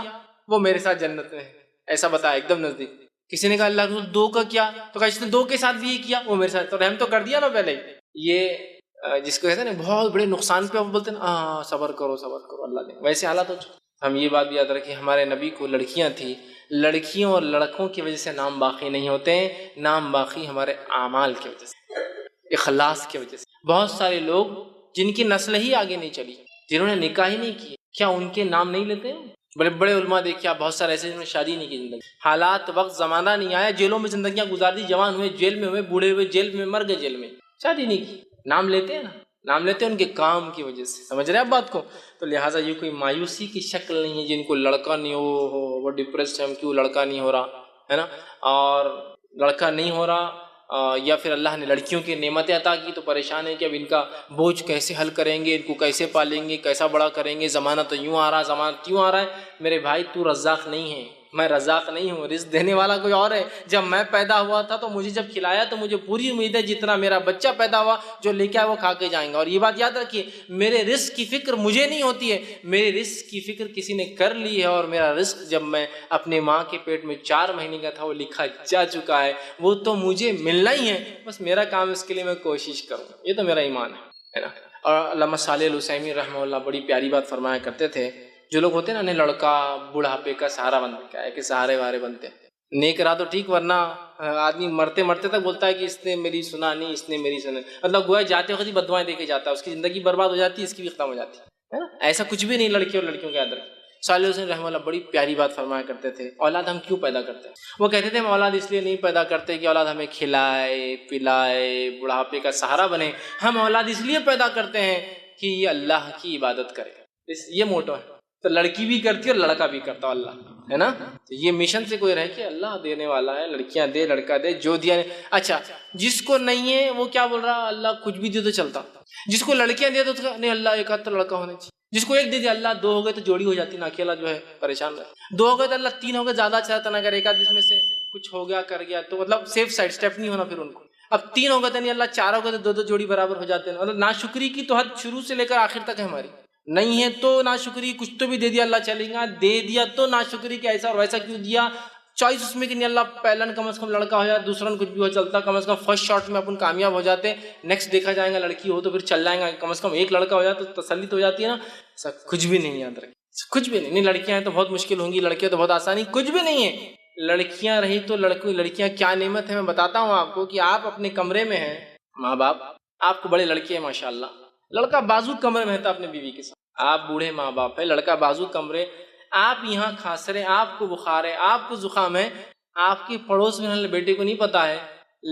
وہ میرے ساتھ جنت میں ہے، ایسا بتایا ایک دم نزدیک۔ کسی نے کہا اللہ رسول 2 کا کیا؟ تو کہا اس نے 2 کے ساتھ بھی یہ کیا، وہ میرے ساتھ تو رحم تو کر دیا نا پہلے ہی۔ یہ جس کو کہتے ہیں نا بہت بڑے نقصان پہ بولتے ہیں نا صبر کرو صبر کرو اللہ دے، ویسے حالات ہو چکے۔ ہم یہ بات بھی یاد رکھیں، ہمارے نبی کو لڑکیاں تھیں، لڑکیوں اور لڑکوں کی وجہ سے نام باقی نہیں ہوتے ہیں، نام باقی ہمارے اعمال کی وجہ سے، اخلاص کی وجہ سے۔ بہت سارے لوگ جن کی نسل ہی آگے نہیں چلی، جنہوں نے نکاح ہی نہیں کی، کیا ان کے نام نہیں لیتے ہیں؟ بڑے بڑے علماء دیکھیں آپ، بہت سارے ایسے جنہوں نے شادی نہیں کی، زندگی حالات وقت زمانہ نہیں آیا، جیلوں میں زندگیاں گزار دی، جوان ہوئے جیل میں ہوئے، بوڑھے ہوئے جیل میں، مر گئے جیل میں، شادی نہیں کی، نام لیتے ہیں نا، نام لیتے ہیں ان کے کام کی وجہ سے، سمجھ رہے ہیں آپ بات کو؟ تو لہٰذا یہ کوئی مایوسی کی شکل نہیں ہے جن کو لڑکا نہیں ہو وہ ڈپریسڈ ہے، کیوں لڑکا نہیں ہو رہا ہے نا، اور لڑکا نہیں ہو رہا یا پھر اللہ نے لڑکیوں کی نعمتیں عطا کی تو پریشان ہے کہ اب ان کا بوجھ کیسے حل کریں گے، ان کو کیسے پالیں گے، کیسا بڑا کریں گے، زمانہ تو یوں آ رہا، زمانہ تیوں آ رہا ہے۔ میرے بھائی تو رزاق نہیں ہے، میں رزاق نہیں ہوں، رزق دینے والا کوئی اور ہے۔ جب میں پیدا ہوا تھا تو مجھے جب کھلایا تو مجھے پوری امید ہے جتنا میرا بچہ پیدا ہوا جو لے کے آئے وہ کھا کے جائیں گا۔ اور یہ بات یاد رکھیے، میرے رزق کی فکر مجھے نہیں ہوتی ہے، میرے رزق کی فکر کسی نے کر لی ہے، اور میرا رزق جب میں اپنے ماں کے پیٹ میں 4 مہینے کا تھا وہ لکھا جا چکا ہے، وہ تو مجھے ملنا ہی ہے، بس میرا کام اس کے لیے میں کوشش کروں، یہ تو میرا ایمان ہے نا۔ اور علامہ صالح العثیمین رحمہ اللہ بڑی پیاری بات فرمایا کرتے تھے، جو لوگ ہوتے ہیں نا انہیں لڑکا بڑھاپے کا سہارا بنتا ہے کہ سہارے وارے بنتے ہیں، نیک رہا تو ٹھیک، ورنہ آدمی مرتے مرتے تک بولتا ہے کہ اس نے میری سنا نہیں، اس نے میری سنا، مطلب گویا جاتے وقت ہی بدوائیں دے کے جاتا ہے، اس کی زندگی برباد ہو جاتی ہے، اس کی بھی ختم ہو جاتی ہے نا۔ ایسا کچھ بھی نہیں لڑکی اور لڑکیوں کے اندر۔ صالح حسین رحمہ اللہ بڑی پیاری بات فرمایا کرتے تھے، اولاد ہم کیوں پیدا کرتے ہیں؟ وہ کہتے تھے ہم اولاد اس لیے نہیں پیدا کرتے کہ اولاد ہمیں کھلائے پلائے بڑھاپے کا سہارا بنے، ہم اولاد اس لیے پیدا کرتے ہیں کہ یہ اللہ کی عبادت کرے، یہ موٹو ہے۔ تو لڑکی بھی کرتی ہے اور لڑکا بھی کرتا اللہ ہے نا، تو یہ مشن سے کوئی رہے کہ اللہ دینے والا ہے، لڑکیاں دے لڑکا دے، جو دیا اچھا، جس کو نہیں ہے وہ کیا بول رہا اللہ کچھ بھی دے تو چلتا، جس کو لڑکیاں دے تو نہیں اللہ ایک آدھ تو لڑکا ہونا چاہیے، جس کو ایک دے دیا اللہ 2 ہو گئے تو جوڑی ہو جاتی نا، اکیلا جو ہے پریشان رہے، 2 ہو گئے تو اللہ 3 ہو گئے زیادہ چاہتا نا، اگر ایک آدھ اس میں سے کچھ ہو گیا کر گیا تو مطلب سیف سائڈ اسٹیپ نہیں ہونا پھر ان کو، اب 3 ہو گئے تو نہیں اللہ 4 ہو گئے تو 2 جوڑی برابر ہو جاتے ہیں، مطلب ناشکری کی تو حد شروع سے لے کر آخر تک ہے ہماری، نہیں ہے تو ناشکری، کچھ تو بھی دے دیا اللہ چلے گا، دے دیا تو ناشکری کہ ایسا اور ویسا کیوں دیا، چوائس اس میں کہ نہیں اللہ پہلا کم از کم لڑکا ہو جائے، دوسرا کچھ بھی ہو چلتا، کم از کم فرسٹ شاٹ میں اپن کامیاب ہو جاتے، نیکسٹ دیکھا جائے گا لڑکی ہو تو پھر چل جائیں گا، کم از کم ایک لڑکا ہو جائے تو تسلی ہو جاتی ہے نا، سب کچھ بھی نہیں یاد رکھیں، کچھ بھی نہیں، لڑکیاں ہیں تو بہت مشکل ہوں گی، لڑکیاں تو بہت آسانی، کچھ بھی نہیں ہے، لڑکیاں رہی تو لڑکیاں کیا نعمت ہے میں بتاتا ہوں آپ کو، کہ آپ اپنے کمرے میں ہیں، ماں باپ آپ کو بڑے لڑکے ہیں ماشاءاللہ، لڑکا بازو کمرے میں رہتا اپنے بیوی کے ساتھ، آپ بوڑھے ماں باپ ہے، لڑکا بازو کمرے، آپ یہاں کھانس رہے، آپ کو بخار ہے، آپ کو زکام ہے، آپ کے پڑوس میں رہنے بیٹے کو نہیں پتا ہے،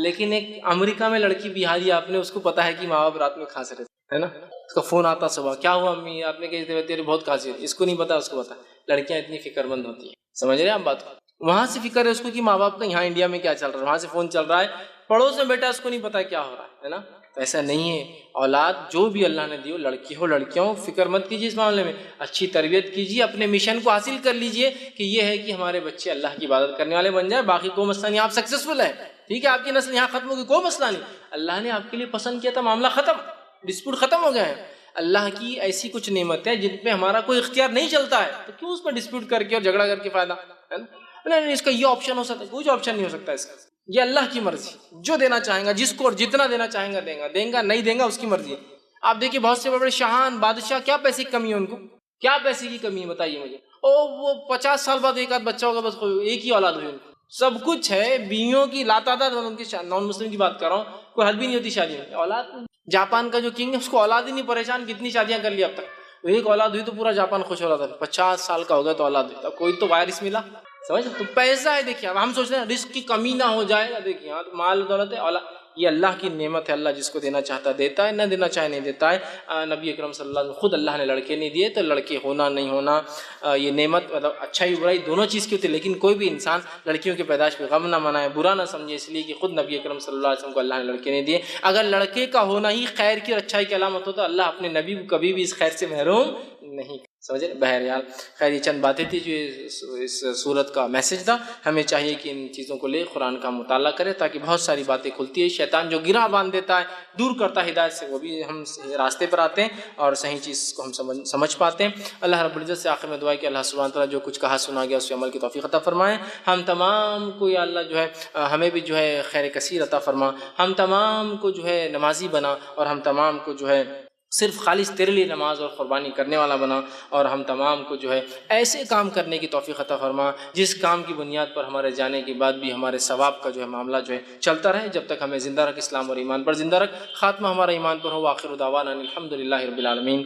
لیکن ایک امریکہ میں لڑکی بہاری آپ نے، اس کو پتا ہے کہ ماں باپ رات میں کھانس رہے ہے نا، اس کا فون آتا صبح، کیا ہوا امی آپ نے کہتے تیرے بہت کھانسی ہے، اس کو نہیں پتا، اس کو پتا۔ لڑکیاں اتنی فکر مند ہوتی ہیں، سمجھ رہے ہیں آپ بات کو، وہاں سے فکر ہے اس کو کہ ماں باپ کا یہاں انڈیا میں کیا چل رہا ہے، وہاں سے فون چل رہا ہے، پڑوس میں بیٹا اس کو نہیں پتا کیا ہو رہا ہے نا، ایسا نہیں ہے، اولاد جو بھی اللہ نے دی ہو، لڑکی ہو لڑکیاں ہو، فکر مت کیجیے اس معاملے میں، اچھی تربیت کیجیے، اپنے مشن کو حاصل کر لیجیے کہ یہ ہے کہ ہمارے بچے اللہ کی عبادت کرنے والے بن جائیں، باقی کوئی مسئلہ نہیں، آپ سکسیسفل ہیں، ٹھیک ہے، آپ کی نسل یہاں ختم ہوگی، کوئی مسئلہ نہیں، اللہ نے آپ کے لیے پسند کیا تھا، معاملہ ختم، ڈسپیوٹ ختم ہو گیا ہے۔ اللہ کی ایسی کچھ نعمت ہے جن پہ ہمارا کوئی اختیار نہیں چلتا ہے، تو کیوں اس پہ ڈسپیوٹ کر کے اور جھگڑا کر کے فائدہ ہے نا، نہیں اس کا یہ آپشن ہو سکتا ہے، کوئی آپشن نہیں ہو سکتا اس کا، یہ اللہ کی مرضی، جو دینا چاہیں گا جس کو اور جتنا دینا چاہیں گا دیں گا نہیں دیں گا اس کی مرضی ہے۔ آپ دیکھیے بہت سے بڑے بڑے شاہان بادشاہ، کیا پیسے کی کمی ہے ان کو، کیا پیسے کی کمی ہے بتائیے مجھے، وہ 50 سال بعد ایک آدھ بچہ ہوگا، بس ایک ہی اولاد ہوئی ان کو، سب کچھ ہے، بیویوں کی لاتعداد، ان کی نان مسلم کی بات کر رہا ہوں، کوئی حد بھی نہیں ہوتی شادی میں، اولاد، جاپان کا جو کنگ ہے اس کو اولاد ہی نہیں، پریشان کتنی شادیاں کر لی اب تک، ایک اولاد ہوئی تو پورا جاپان خوش ہو رہا تھا، 50 سال کا ہو گیا تو اولاد ہوئی، کوئی تو وائرس ملا، سمجھ تو پیسہ ہے، دیکھیے اب ہم سوچ رہے ہیں رزق کی کمی نہ ہو جائے، دیکھیے ہاں تو مال دولت ہے، اولاد یہ اللہ کی نعمت ہے، اللہ جس کو دینا چاہتا دیتا ہے، نہ دینا چاہے نہیں دیتا ہے۔ نبی اکرم صلی اللہ علیہ وسلم خود اللہ نے لڑکے نہیں دیے، تو لڑکے ہونا نہیں ہونا یہ نعمت، مطلب اچھائی برائی دونوں چیز کی ہوتی ہے، لیکن کوئی بھی انسان لڑکیوں کی پیدائش پہ غم نہ منائے، برا نہ سمجھے، اس لیے کہ خود نبی اکرم صلی اللہ علیہ وسلم کو اللہ نے لڑکے نہیں دیے۔ اگر لڑکے کا ہونا ہی خیر کی اور اچھائی کی علامت ہو تو اللہ اپنے نبی کو کبھی بھی اس خیر سے محروم نہیں سمجھے. بہرحال خیر یہ چند باتیں تھی جو اس صورت کا میسج تھا. ہمیں چاہیے کہ ان چیزوں کو لے قرآن کا مطالعہ کرے تاکہ بہت ساری باتیں کھلتی ہے. شیطان جو گرہ باندھ دیتا ہے، دور کرتا ہے ہدایت سے، وہ بھی ہم راستے پر آتے ہیں اور صحیح چیز کو ہم سمجھ پاتے ہیں. اللہ رب العزت سے آخر میں دعا ہے کہ اللہ سبحانہ تعالیٰ جو کچھ کہا سنا گیا اس پہ عمل کی توفیق عطا فرمائیں. ہم تمام کو یا اللہ جو ہے ہمیں بھی جو ہے خیر کثیر عطا فرما. ہم تمام کو جو ہے نمازی بنا اور ہم تمام کو جو ہے صرف خالص تیرے لیے نماز اور قربانی کرنے والا بنا. اور ہم تمام کو جو ہے ایسے کام کرنے کی توفیق عطا فرما جس کام کی بنیاد پر ہمارے جانے کے بعد بھی ہمارے ثواب کا جو ہے معاملہ جو ہے چلتا رہے جب تک ہمیں زندہ رکھ، اسلام اور ایمان پر زندہ رکھ. خاتمہ ہمارا ایمان پر ہو. آخر دعوانا الحمدللہ رب العالمین.